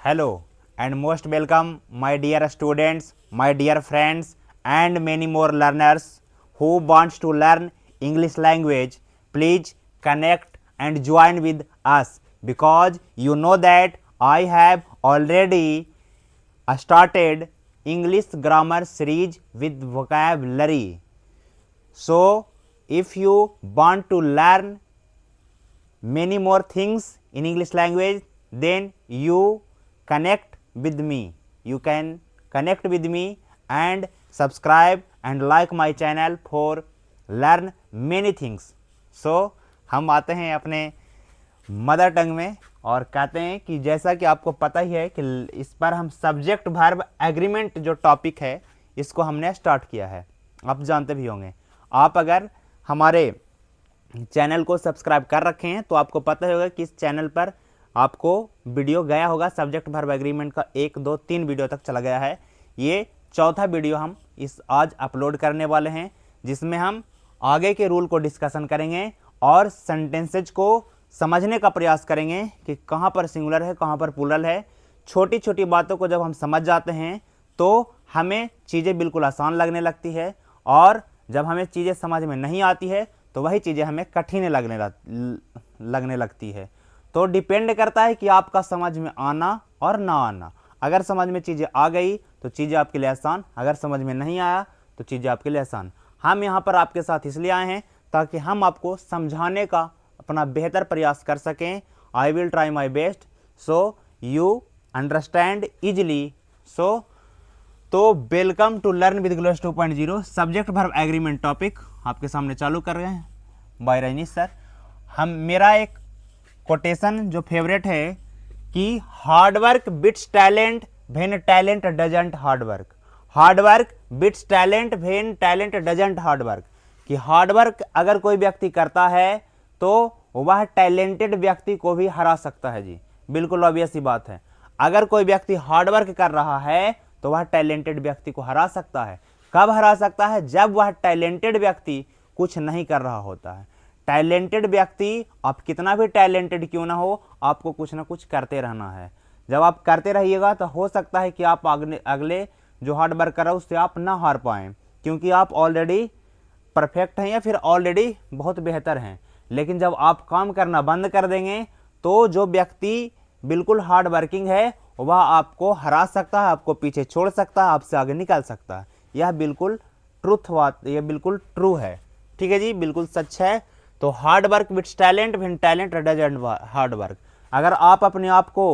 Hello and most welcome, my dear students, my dear friends, and many more learners who wants to learn English language. Please connect and join with us because you know that I have already started English grammar series with vocabulary. So, if you want to learn many more things in English language, then you connect with me. You can connect with me and subscribe and like my channel for learn many things. So हम आते हैं अपने mother tongue में और कहते हैं कि जैसा कि आपको पता ही है कि इस पर हम सब्जेक्ट वर्ब एग्रीमेंट जो टॉपिक है इसको हमने स्टार्ट किया है। आप जानते भी होंगे, आप अगर हमारे चैनल को सब्सक्राइब कर रखे हैं तो आपको पता होगा कि इस चैनल पर आपको वीडियो गया होगा सब्जेक्ट वर्ब एग्रीमेंट का 1 2 3 वीडियो तक चला गया है। ये चौथा वीडियो हम इस आज अपलोड करने वाले हैं जिसमें हम आगे के रूल को डिस्कशन करेंगे और सेंटेंसेज को समझने का प्रयास करेंगे कि कहाँ पर सिंगुलर है कहाँ पर प्लूरल है। छोटी छोटी बातों को जब हम समझ जाते हैं तो हमें चीज़ें बिल्कुल आसान लगने लगती है और जब हमें चीज़ें समझ में नहीं आती है तो वही चीज़ें हमें कठिन लगने लगती है। तो डिपेंड करता है कि आपका समझ में आना और ना आना। अगर समझ में चीज़ें आ गई तो चीज़ें आपके लिए आसान, अगर समझ में नहीं आया तो चीज़ें आपके लिए आसान। हम यहाँ पर आपके साथ इसलिए आए हैं ताकि हम आपको समझाने का अपना बेहतर प्रयास कर सकें। I will try my best so you understand easily. तो welcome to learn with Gloss 2.0 subject verb agreement topic आपके सामने चालू कर रहे हैं बाय रजनीश सर। मेरा एक कोटेशन जो फेवरेट है कि hard work bits talent when talent doesn't hard work. Hard work bits talent when talent doesn't hard work, कि हार्डवर्क अगर कोई व्यक्ति करता है तो वह टैलेंटेड व्यक्ति को भी हरा सकता है जी। बिल्कुल ऑब्वियस सी बात है, अगर कोई व्यक्ति हार्डवर्क कर रहा है तो वह टैलेंटेड व्यक्ति को हरा सकता है। कब हरा सकता है? जब वह टैलेंटेड व्यक्ति कुछ नहीं कर रहा होता है। टैलेंटेड व्यक्ति, आप कितना भी टैलेंटेड क्यों ना हो, आपको कुछ ना कुछ करते रहना है। जब आप करते रहिएगा तो हो सकता है कि आप अगले जो हार्ड वर्क कर रहा है उससे आप ना हार पाएँ, क्योंकि आप ऑलरेडी परफेक्ट हैं या फिर ऑलरेडी बहुत बेहतर हैं। लेकिन जब आप काम करना बंद कर देंगे तो जो व्यक्ति बिल्कुल हार्ड वर्किंग है वह आपको हरा सकता है, आपको पीछे छोड़ सकता है, आपसे आगे निकल सकता है। यह बिल्कुल यह बिल्कुल ट्रू है। ठीक है जी, बिल्कुल सच है। तो hard work with talent when talent doesn't hard work. अगर आप अपने आप को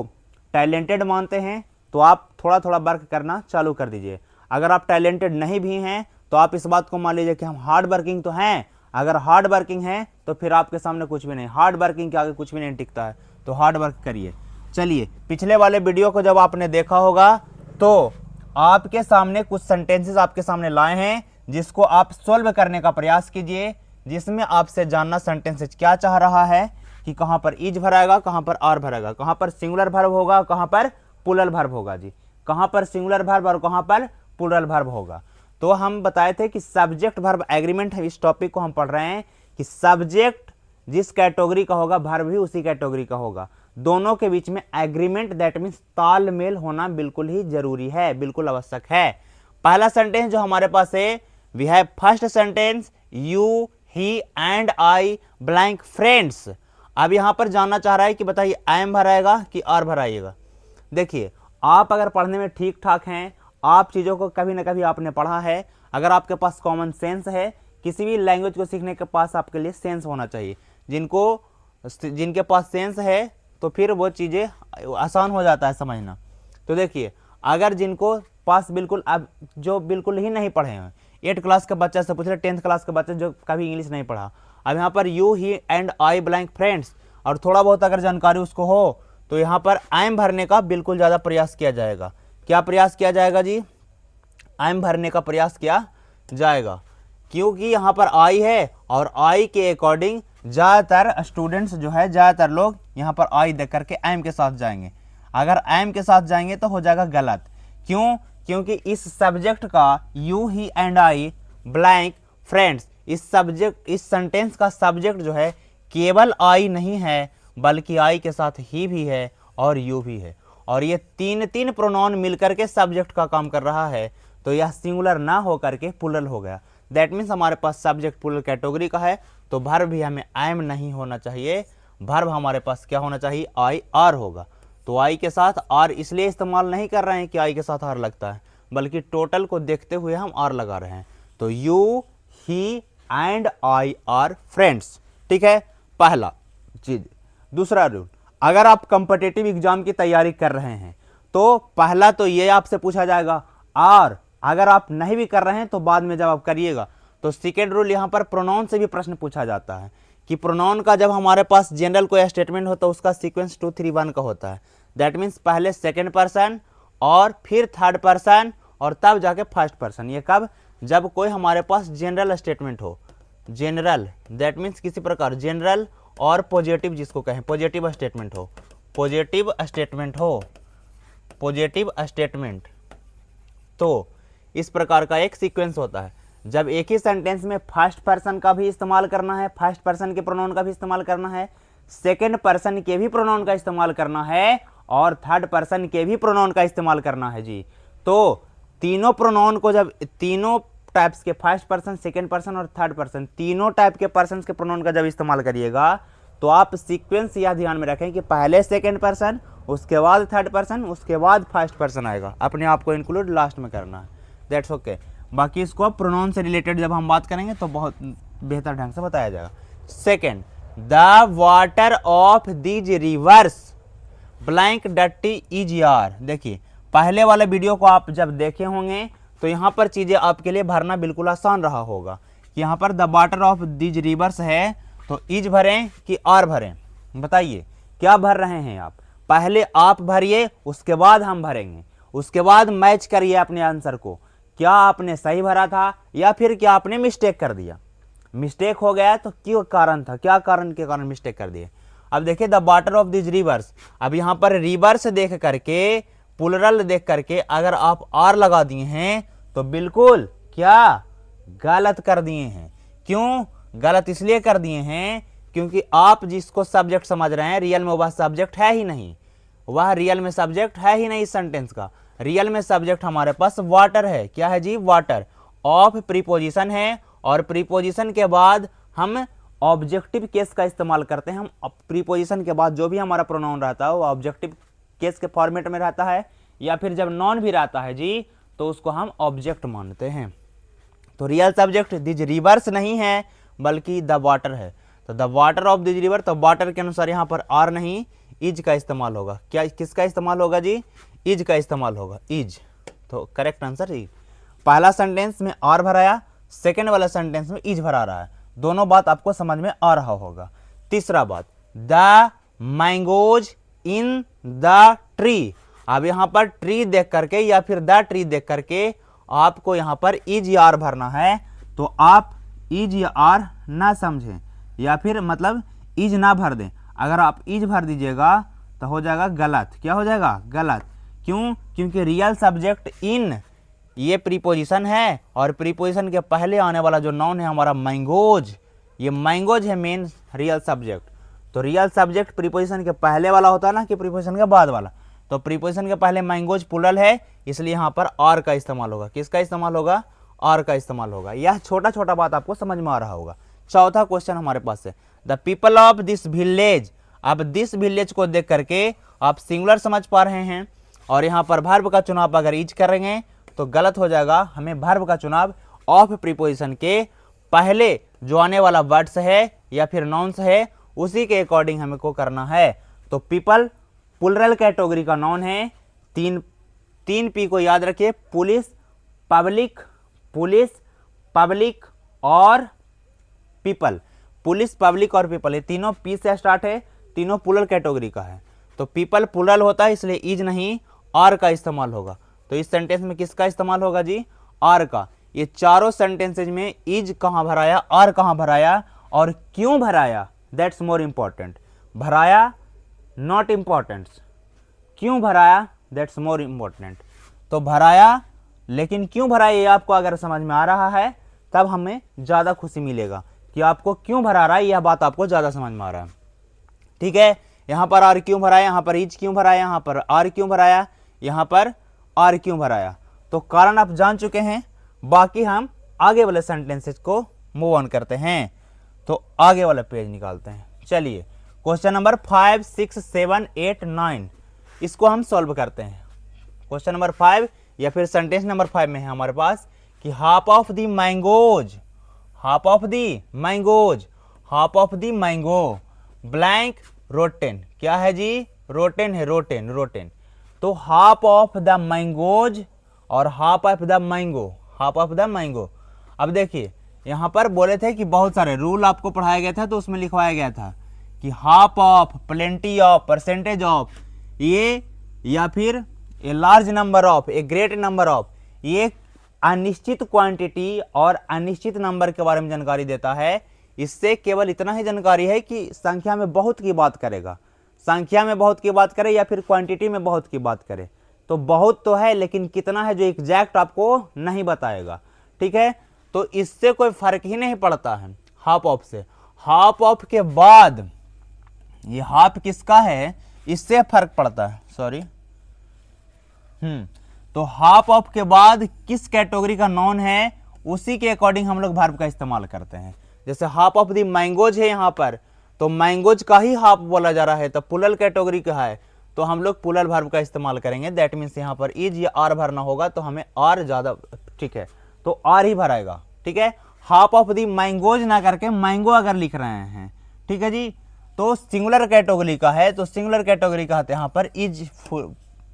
टैलेंटेड मानते हैं तो आप थोड़ा थोड़ा वर्क करना चालू कर दीजिए। अगर आप टैलेंटेड नहीं भी हैं तो आप इस बात को मान लीजिए कि हम हार्ड वर्किंग तो हैं। अगर हार्ड वर्किंग हैं तो फिर आपके सामने कुछ भी नहीं, हार्ड वर्किंग के आगे कुछ भी नहीं टिकता है। तो हार्ड वर्क करिए। चलिए, पिछले वाले वीडियो को जब आपने देखा होगा तो आपके सामने कुछ सेंटेंसेस आपके सामने लाए हैं जिसको आप सोल्व करने का प्रयास कीजिए, जिसमें आपसे जानना सेंटेंसेस क्या चाह रहा है कि कहाँ पर इज भराएगा, कहाँ पर आर भरेगा, कहाँ पर सिंगुलर वर्ब होगा, कहाँ पर प्लूरल वर्ब होगा जी, कहाँ पर सिंगुलर वर्ब और कहाँ पर प्लूरल वर्ब होगा। तो हम बताए थे कि सब्जेक्ट वर्ब एग्रीमेंट है। इस टॉपिक को हम पढ़ रहे हैं कि सब्जेक्ट जिस कैटेगरी का होगा वर्ब भी उसी कैटेगरी का होगा। दोनों के बीच में एग्रीमेंट, दैट मीन्स तालमेल होना बिल्कुल ही जरूरी है, बिल्कुल आवश्यक है। पहला सेंटेंस जो हमारे पास है, we have first sentence, you he and I blank friends. अब यहां पर जानना चाह रहा है कि बताइए एम भराएगा कि आर भराइएगा। देखिए, आप अगर पढ़ने में ठीक ठाक हैं, आप चीज़ों को कभी ना कभी आपने पढ़ा है, अगर आपके पास कॉमन सेंस है, किसी भी लैंग्वेज को सीखने के पास आपके लिए सेंस होना चाहिए। जिनके पास सेंस है तो फिर वो चीज़ें आसान हो जाता है समझना। तो देखिए, अगर जिनको पास बिल्कुल अब जो बिल्कुल ही नहीं पढ़े हैं, 8 क्लास के बच्चे से पूछ रहे, 10th क्लास के बच्चे जो कभी इंग्लिश नहीं पढ़ा, अब यहाँ पर you he and I blank friends और थोड़ा बहुत अगर जानकारी उसको हो तो यहाँ पर आई एम भरने का बिल्कुल ज़्यादा प्रयास किया जाएगा। क्या प्रयास किया जाएगा जी? आई एम भरने का प्रयास किया जाएगा, क्योंकि यहाँ पर आई है और आई के अकॉर्डिंग ज़्यादातर स्टूडेंट्स जो है, ज़्यादातर लोग यहाँ पर आई देख करके एम के साथ जाएंगे। अगर एम के साथ जाएंगे तो हो जाएगा गलत। क्यों? क्योंकि इस सब्जेक्ट का you he and I blank friends, इस सेंटेंस का सब्जेक्ट जो है केवल आई नहीं है बल्कि आई के साथ ही भी है और यू भी है। और ये तीन तीन प्रोनाउन मिलकर के सब्जेक्ट का काम कर रहा है, तो यह सिंगुलर ना हो करके प्लूरल हो गया। दैट मीन्स हमारे पास सब्जेक्ट प्लूरल कैटेगरी का है, तो वर्ब भी हमें एम नहीं होना चाहिए, वर्ब हमारे पास क्या होना चाहिए, आई आर होगा। तो आई के साथ आर इसलिए इस्तेमाल नहीं कर रहे हैं कि आई के साथ आर लगता है, बल्कि टोटल को देखते हुए हम आर लगा रहे हैं। तो you, he and I R friends. ठीक है, पहला चीज। दूसरा रूल, अगर आप कॉम्पिटिटिव एग्जाम की तैयारी कर रहे हैं तो पहला तो ये आपसे पूछा जाएगा, और अगर आप नहीं भी कर रहे हैं तो बाद में जब आप करिएगा तो सेकेंड रूल यहाँ पर प्रोनाउन से भी प्रश्न पूछा जाता है कि प्रोनाउन का जब हमारे पास जनरल कोई स्टेटमेंट होता है उसका सीक्वेंस 2 3 1 का होता है। दैट मीन्स पहले सेकेंड पर्सन और फिर थर्ड पर्सन और तब जाके फर्स्ट पर्सन। ये कब, जब कोई हमारे पास जनरल स्टेटमेंट हो। जनरल दैट मीन्स किसी प्रकार जनरल और पॉजिटिव, जिसको कहें पॉजिटिव स्टेटमेंट हो, पॉजिटिव स्टेटमेंट हो, पॉजिटिव स्टेटमेंट। तो इस प्रकार का एक सीक्वेंस होता है। जब एक ही सेंटेंस में फर्स्ट पर्सन का भी इस्तेमाल करना है, फर्स्ट पर्सन के प्रोनाउन का भी इस्तेमाल करना है, सेकंड पर्सन के भी प्रोनाउन का इस्तेमाल करना है और थर्ड पर्सन के भी प्रोनाउन का इस्तेमाल करना है जी। तो तीनों प्रोनाउन को जब तीनों टाइप्स के फर्स्ट पर्सन, सेकंड पर्सन और थर्ड पर्सन, तीनों टाइप के पर्सन के प्रोनाउन का जब इस्तेमाल करिएगा तो आप सीक्वेंस यह ध्यान में रखें कि पहले सेकंड पर्सन, उसके बाद थर्ड पर्सन, उसके बाद फर्स्ट पर्सन आएगा। अपने आप को इंक्लूड लास्ट में करना है। That's okay. बाकी इसको प्रोनाउन से रिलेटेड जब हम बात करेंगे तो बहुत बेहतर ढंग से बताया जाएगा। Second, the water of these rivers blank डट्टी इज यार। देखिए पहले वाले वीडियो को आप जब देखे होंगे तो यहाँ पर चीजें आपके लिए भरना बिल्कुल आसान रहा होगा। यहाँ पर the water of these reverse है तो इज भरें कि आर भरें, बताइए क्या भर रहे हैं आप। पहले आप भरिए, उसके बाद हम भरेंगे, उसके बाद मैच करिए अपने आंसर को, क्या आपने सही भरा था या फिर क्या आपने मिस्टेक कर दिया। मिस्टेक हो गया तो क्यों कारण था, क्या कारण के कारण मिस्टेक कर दिए। अब देखिए the water of this reverse, अब यहाँ पर रिवर्स देख करके, प्लुरल देख करके अगर आप आर लगा दिए हैं तो बिल्कुल क्या गलत कर दिए हैं। क्यों गलत इसलिए कर दिए हैं क्योंकि आप जिसको सब्जेक्ट समझ रहे हैं रियल में वह सब्जेक्ट है ही नहीं, वह रियल में सब्जेक्ट है ही नहीं इस सेंटेंस का। रियल में सब्जेक्ट हमारे पास वाटर है। क्या है जी, वाटर। ऑफ प्रीपोजिशन है और प्रीपोजिशन के बाद हम ऑब्जेक्टिव केस का इस्तेमाल करते हैं। हम प्रीपोजिशन के बाद जो भी हमारा प्रोनाउन रहता है वो ऑब्जेक्टिव केस के फॉर्मेट में रहता है, या फिर जब नॉन भी रहता है जी तो उसको हम ऑब्जेक्ट मानते हैं। तो रियल सब्जेक्ट दिज रिवर्स नहीं है बल्कि द वाटर है। तो the water of these river, तो वाटर के अनुसार यहाँ पर आर नहीं इज का इस्तेमाल होगा। क्या किसका इस्तेमाल होगा जी, इज का इस्तेमाल होगा, इज। तो करेक्ट आंसर इज। पहला सेंटेंस में आर भराया, सेकेंड वाला सेंटेंस में इज भरा रहा है, दोनों बात आपको समझ में आ रहा होगा। तीसरा बात, the mangoes in the tree. अब यहाँ पर ट्री देख करके या फिर द ट्री देख करके आपको यहाँ पर इज या आर भरना है, तो आप इज या आर ना समझें या फिर मतलब इज ना भर दें। अगर आप इज भर दीजिएगा तो हो जाएगा गलत। क्या हो जाएगा, गलत। क्यों, क्योंकि रियल सब्जेक्ट इन ये प्रीपोजिशन है और प्रीपोजिशन के पहले आने वाला जो नाउन है हमारा मैंगोज, ये मैंगोज है मेन रियल सब्जेक्ट। तो रियल सब्जेक्ट प्रीपोजिशन के पहले वाला होता है ना कि प्रीपोजिशन के बाद वाला। तो प्रीपोजिशन के पहले मैंगोज प्लुरल है, इसलिए यहाँ पर आर का इस्तेमाल होगा। किसका इस्तेमाल होगा, आर का इस्तेमाल होगा। यह छोटा छोटा बात आपको समझ में आ रहा होगा। चौथा क्वेश्चन हमारे पास है, the people of this village. अब दिस विलेज को देख करके आप सिंगुलर समझ पा रहे हैं और यहाँ पर वर्ब का चुनाव अगर इज करेंगे तो गलत हो जाएगा। हमें वर्ब का चुनाव ऑफ प्रीपोजिशन के पहले जो आने वाला वर्ड्स है या फिर नाउन्स है उसी के अकॉर्डिंग हमें को करना है। तो पीपल प्लुरल कैटेगरी का नाउन है। तीन पी को याद रखिए, पुलिस, पब्लिक, पुलिस, पब्लिक और पीपल। पुलिस, पब्लिक और पीपल, ये तीनों पी से स्टार्ट है, तीनों प्लुरल कैटेगरी का है। तो पीपल प्लुरल होता है इसलिए इज नहीं आर का इस्तेमाल होगा। तो इस सेंटेंस में किसका इस्तेमाल होगा जी, आर का। ये चारों सेंटेंसेज में इज कहाँ भराया, आर कहाँ भराया और क्यों भराया, दैट्स मोर इंपॉर्टेंट। भराया नॉट इंपॉर्टेंट, क्यों भराया दैट्स मोर इंपॉर्टेंट। तो भराया, लेकिन क्यों भराया ये आपको अगर समझ में आ रहा है तब हमें ज़्यादा खुशी मिलेगा कि आपको क्यों भरा रहा है, यह बात आपको ज़्यादा समझ में आ रहा है। ठीक है, यहाँ पर आर क्यों भराया, यहाँ पर इज क्यों भराया, यहाँ पर आर क्यों भराया, यहाँ पर आर क्यों भराया। तो कारण आप जान चुके हैं। बाकी हम आगे वाले सेंटेंसेस को मूव ऑन करते हैं। तो आगे वाला पेज निकालते हैं। चलिए क्वेश्चन नंबर 5, 6, 7, 8, 9 इसको हम सॉल्व करते हैं। क्वेश्चन नंबर 5 या फिर सेंटेंस नंबर 5 में है हमारे पास कि half of the mangoes, half of the mangoes, half of the mango blank rotten. क्या है जी, रोटेन है, रोटेन, रोटेन। तो हाफ ऑफ द मैंगोज और half of the mango, half of the mango. अब देखिए यहाँ पर बोले थे कि बहुत सारे रूल आपको पढ़ाया गया था, तो उसमें लिखवाया गया था कि half of, plenty of, percentage of, ये या फिर a large number of, a great number of, ये अनिश्चित क्वांटिटी और अनिश्चित नंबर के बारे में जानकारी देता है। इससे केवल इतना ही जानकारी है कि संख्या में बहुत की बात करेगा, संख्या में बहुत की बात करे या फिर क्वांटिटी में बहुत की बात करे। तो बहुत तो है लेकिन कितना है जो एग्जैक्ट आपको नहीं बताएगा। ठीक है, तो इससे कोई फर्क ही नहीं पड़ता है हाफ ऑफ से। हाफ ऑफ के बाद ये हाफ किसका है इससे फर्क पड़ता है, सॉरी। तो हाफ ऑफ के बाद किस कैटेगरी का नॉन है उसी के अकॉर्डिंग हम लोग वर्ब का इस्तेमाल करते हैं। जैसे हाफ ऑफ द मैंगोज है यहाँ पर, तो मैंगोज का ही हाफ बोला जा रहा है, तो प्लूरल कैटेगरी का है, तो हम लोग प्लूरल वर्ब का इस्तेमाल करेंगे। दैट मीन्स यहाँ पर इज या आर भरना होगा, तो हमें आर ज्यादा, ठीक है, तो आर ही भराएगा। ठीक है, हाफ ऑफ द मैंगोज ना करके मैंगो अगर लिख रहे हैं, ठीक है जी, तो सिंगुलर कैटेगरी का है, तो सिंगुलर कैटेगरी का है, यहाँ पर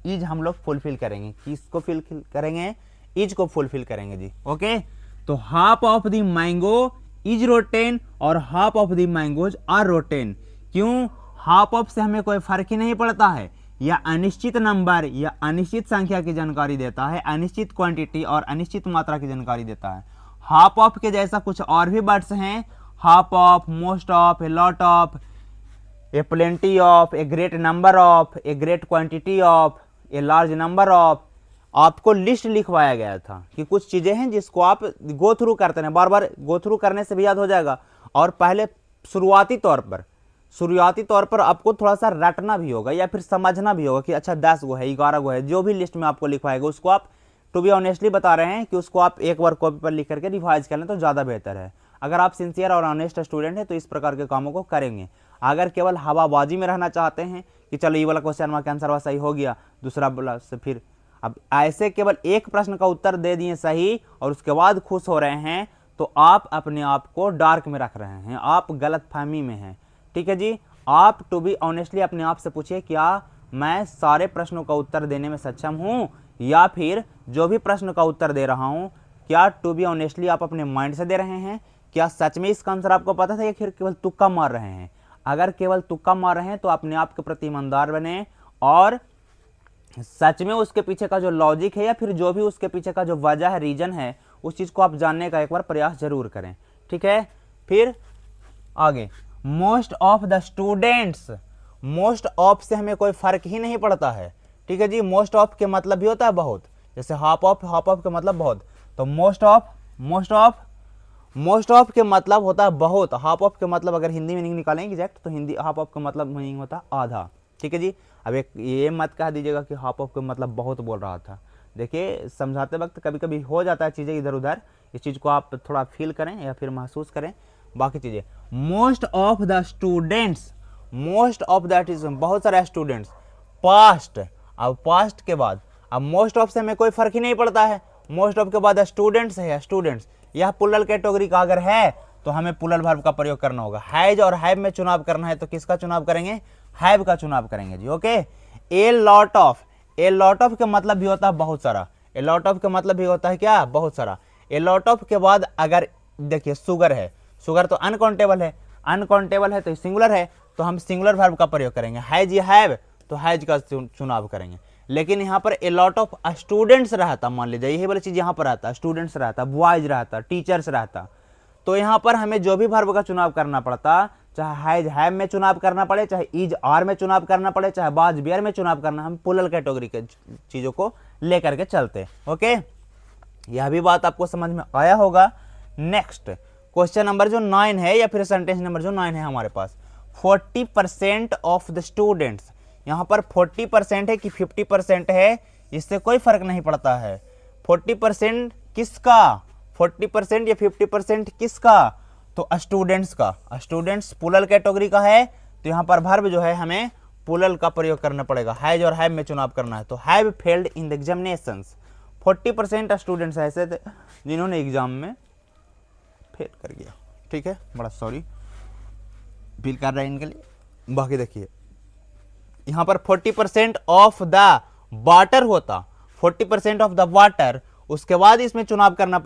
इज हम लोग फुलफिल करेंगे। किसको फुलफिल करेंगे, इज को फुलफिल करेंगे जी। ओके, तो half of the mango is rotten और half of the mangoes are rotten. क्यों, हाफ ऑफ से हमें कोई फर्क ही नहीं पड़ता है, या अनिश्चित नंबर या अनिश्चित संख्या की जानकारी देता है, अनिश्चित क्वांटिटी और अनिश्चित मात्रा की जानकारी देता है। हाफ ऑफ के जैसा कुछ और भी वर्ड्स हैं, half of, most of, a lot of, A plenty of, a great number of, a great quantity of, a large number of. आपको लिस्ट लिखवाया गया था कि कुछ चीजें हैं जिसको आप गो थ्रू करते हैं, बार बार गो थ्रू करने से भी याद हो जाएगा। और पहले शुरुआती तौर पर आपको थोड़ा सा रटना भी होगा या फिर समझना भी होगा कि अच्छा 10 गो है, 11 गो है, जो भी लिस्ट में आपको लिखवाएगा उसको आप, टू बी ऑनेस्टली बता रहे हैं कि उसको आप एक बार कॉपी पर लिख करके रिवाइज कर लें तो ज़्यादा बेहतर है। अगर आप सिंसियर और ऑनेस्ट स्टूडेंट हैं तो इस प्रकार के कामों को करेंगे। अगर केवल हवाबाजी में रहना चाहते हैं कि चलो ये वाला क्वेश्चन मार्क आंसर सही हो गया, दूसरा वाला से फिर अब ऐसे केवल एक प्रश्न का उत्तर दे दिए सही और उसके बाद खुश हो रहे हैं, तो आप अपने आप को डार्क में रख रहे हैं, आप गलत फहमी में हैं। ठीक है जी, आप टू बी ऑनेस्टली अपने आप से पूछिए, क्या मैं सारे प्रश्नों का उत्तर देने में सक्षम हूं, या फिर जो भी प्रश्न का उत्तर दे रहा हूं क्या टू बी ऑनेस्टली आप अपने माइंड से दे रहे हैं, क्या सच में इसका आंसर आपको पता था या फिर केवल तुक्का मार रहे हैं। अगर केवल तुक्का मार रहे हैं तो अपने आप के प्रति ईमानदार बने और सच में उसके पीछे का जो लॉजिक है या फिर जो भी उसके पीछे का जो वजह है, रीजन है, उस चीज को आप जानने का एक बार प्रयास जरूर करें। ठीक है, फिर आगे most of the students, most of से हमें कोई फर्क ही नहीं पड़ता है। ठीक है जी, मोस्ट ऑफ के मतलब भी होता है बहुत, जैसे हाफ ऑफ के मतलब बहुत, तो मोस्ट ऑफ के मतलब होता है बहुत, हाफ ऑफ के मतलब अगर हिंदी में नहीं निकालेंगे एग्जैक्ट तो हिंदी हाफ ऑफ का मतलब मीनिंग होता है आधा। ठीक है जी, अब एक ये मत कह दीजिएगा कि हाफ ऑफ का मतलब बहुत बोल रहा था। देखिए समझाते वक्त कभी कभी हो जाता है चीज़ें इधर उधर, इस चीज़ को आप थोड़ा फील करें या फिर महसूस करें। बाकी चीज़ें most of the students, most of that is बहुत सारे स्टूडेंट्स, पास्ट, अब पास्ट के बाद अब मोस्ट ऑफ से हमें कोई फर्क ही नहीं पड़ता है, मोस्ट ऑफ के बाद स्टूडेंट्स है, स्टूडेंट्स यह प्लूरल कैटेगरी का अगर है तो हमें प्लूरल वर्ब का प्रयोग करना होगा। हैज और हैव में चुनाव करना है तो किसका चुनाव करेंगे, हैव का चुनाव करेंगे जी। Okay, a lot of, a lot of का मतलब भी होता है बहुत सारा, ए लॉट ऑफ का मतलब भी होता है क्या, बहुत सारा। ए लॉट ऑफ के बाद अगर देखिए शुगर है, शुगर तो अनकाउंटेबल है, अनकाउंटेबल है तो सिंगुलर है, तो हम सिंगुलर वर्ब का प्रयोग करेंगे। हैज या हैव तो हैज का चुनाव करेंगे। लेकिन यहाँ पर ए लॉट ऑफ स्टूडेंट्स रहता, मान लीजिए यही वाली चीज यहाँ पर रहता, स्टूडेंट्स रहता, बॉयज रहता, टीचर्स रहता, तो यहाँ पर हमें जो भी वर्ब का चुनाव करना पड़ता, चाहे हैज हैव में चुनाव करना पड़े, चाहे इज आर में चुनाव करना पड़े, चाहे बाज बियर में चुनाव करना, हम प्लूरल कैटेगरी के चीजों को लेकर के चलते। ओके, यह भी बात आपको समझ में आया होगा। नेक्स्ट क्वेश्चन नंबर जो 9 है या फिर सेंटेंस नंबर जो 9 है हमारे पास, 40% ऑफ द स्टूडेंट्स, यहाँ पर 40% है कि 50% है, इससे कोई फर्क नहीं पड़ता है। 40% किसका, 40% या 50% किसका, तो स्टूडेंट्स का। स्टूडेंट्स प्लूरल कैटेगरी का है, तो यहाँ पर वर्ब जो है हमें प्लूरल का प्रयोग करना पड़ेगा, हैज और हैव में चुनाव करना है। तो have failed in the examinations, 40% students ऐसे थे जिन्होंने एग्जाम में फेल कर गया। ठीक है, बड़ा सॉरी फील कर रहे हैं इनके लिए। बाकी देखिए यहाँ पर 40% ऑफ द वाटर होता, 40% ऑफ द वाटर, उसके बाद इसमें चुनाव करना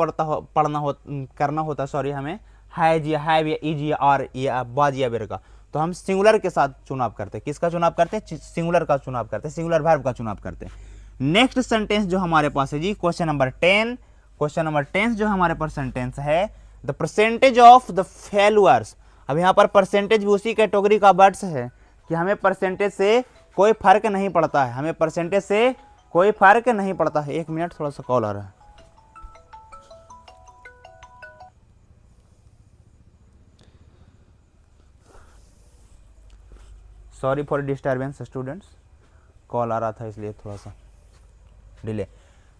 करना होता सॉरी हमें हैज या हैव या इज या आर या बाज या बेर का। तो हम सिंगुलर के साथ चुनाव करते, किसका चुनाव करते, सिंगुलर का चुनाव करते, सिंगुलर वर्ब का चुनाव करते। नेक्स्ट सेंटेंस जो हमारे पास है जी क्वेश्चन नंबर 10, क्वेश्चन नंबर 10 जो हमारे पास सेंटेंस है, the percentage of the failures. अब यहाँ पर परसेंटेज भी उसी कैटेगरी का वर्ड्स है कि हमें परसेंटेज से कोई फर्क नहीं पड़ता है, हमें परसेंटेज से कोई फर्क नहीं पड़ता है। एक मिनट, थोड़ा सा कॉल आ रहा है। Sorry for disturbance students, call आ रहा था इसलिए थोड़ा सा delay.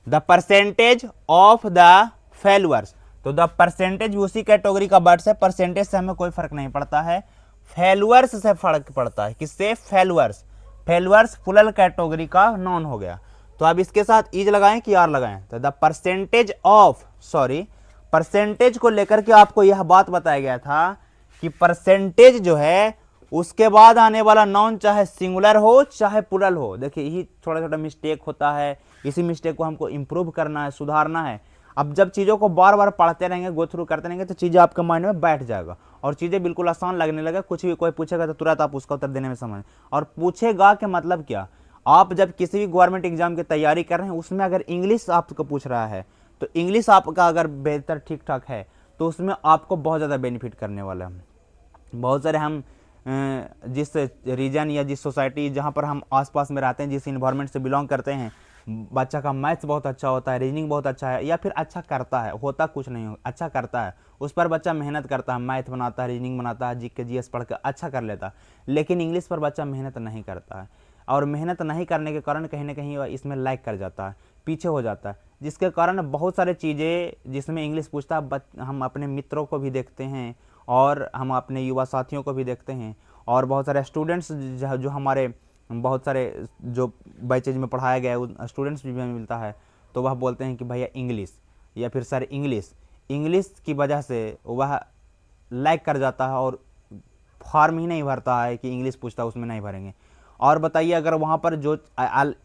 The percentage of the failures, तो द परसेंटेज उसी कैटेगरी का वर्ड्स है, परसेंटेज से हमें कोई फर्क नहीं पड़ता है, फेल्यूअर्स से फर्क पड़ता है। किससे, फेल्यूअर्स। फेल्यूअर्स प्लूरल कैटेगरी का नाउन हो गया। तो अब इसके साथ इज लगाएं कि आर लगाएं, तो the percentage of, sorry percentage को लेकर के आपको यह बात बताया गया था कि परसेंटेज जो है उसके बाद आने वाला नाउन चाहे सिंगुलर हो चाहे प्लूरल हो। देखिए यही छोटा छोटा मिस्टेक होता है, इसी मिस्टेक को हमको इम्प्रूव करना है, सुधारना है। अब जब चीज़ों को बार बार पढ़ते रहेंगे, गो थ्रू करते रहेंगे, तो चीज़ें आपके माइंड में बैठ जाएगा और चीज़ें बिल्कुल आसान लगने लगे। कुछ भी कोई पूछेगा तो तुरंत आप उसका उत्तर देने में समझ, और पूछेगा के मतलब क्या, आप जब किसी भी गवर्नमेंट एग्जाम की तैयारी कर रहे हैं उसमें अगर इंग्लिश आपको पूछ रहा है तो इंग्लिश आपका अगर बेहतर ठीक ठाक है तो उसमें आपको बहुत ज़्यादा बेनिफिट करने वाला है। बहुत सारे हम जिस रीजन या जिस सोसाइटी जहाँ पर हम आसपास में रहते हैं, जिस इन्वायरमेंट से बिलोंग करते हैं, बच्चा का मैथ्स बहुत अच्छा होता है, रीजनिंग बहुत अच्छा है, या फिर अच्छा करता है, होता कुछ नहीं हो, अच्छा करता है, उस पर बच्चा मेहनत करता है, मैथ बनाता है, रीजनिंग बनाता है, जीके जीएस पढ़ कर अच्छा कर लेता है, लेकिन इंग्लिश पर बच्चा मेहनत नहीं करता है, और मेहनत नहीं करने के कारण कहीं ना कहीं इसमें लैग कर जाता है, पीछे हो जाता है, जिसके कारण बहुत सारे चीज़ें जिसमें इंग्लिश पूछता है, हम अपने मित्रों को भी देखते हैं और हम अपने युवा साथियों को भी देखते हैं, और बहुत सारे स्टूडेंट्स जो हमारे बहुत सारे जो बैचेज में पढ़ाया गया है उन स्टूडेंट्स भी हमें मिलता है, तो वह बोलते हैं कि भैया इंग्लिश, या फिर सर इंग्लिश की वजह से वह लैग कर जाता है और फॉर्म ही नहीं भरता है कि इंग्लिश पूछता है उसमें नहीं भरेंगे। और बताइए अगर वहाँ पर जो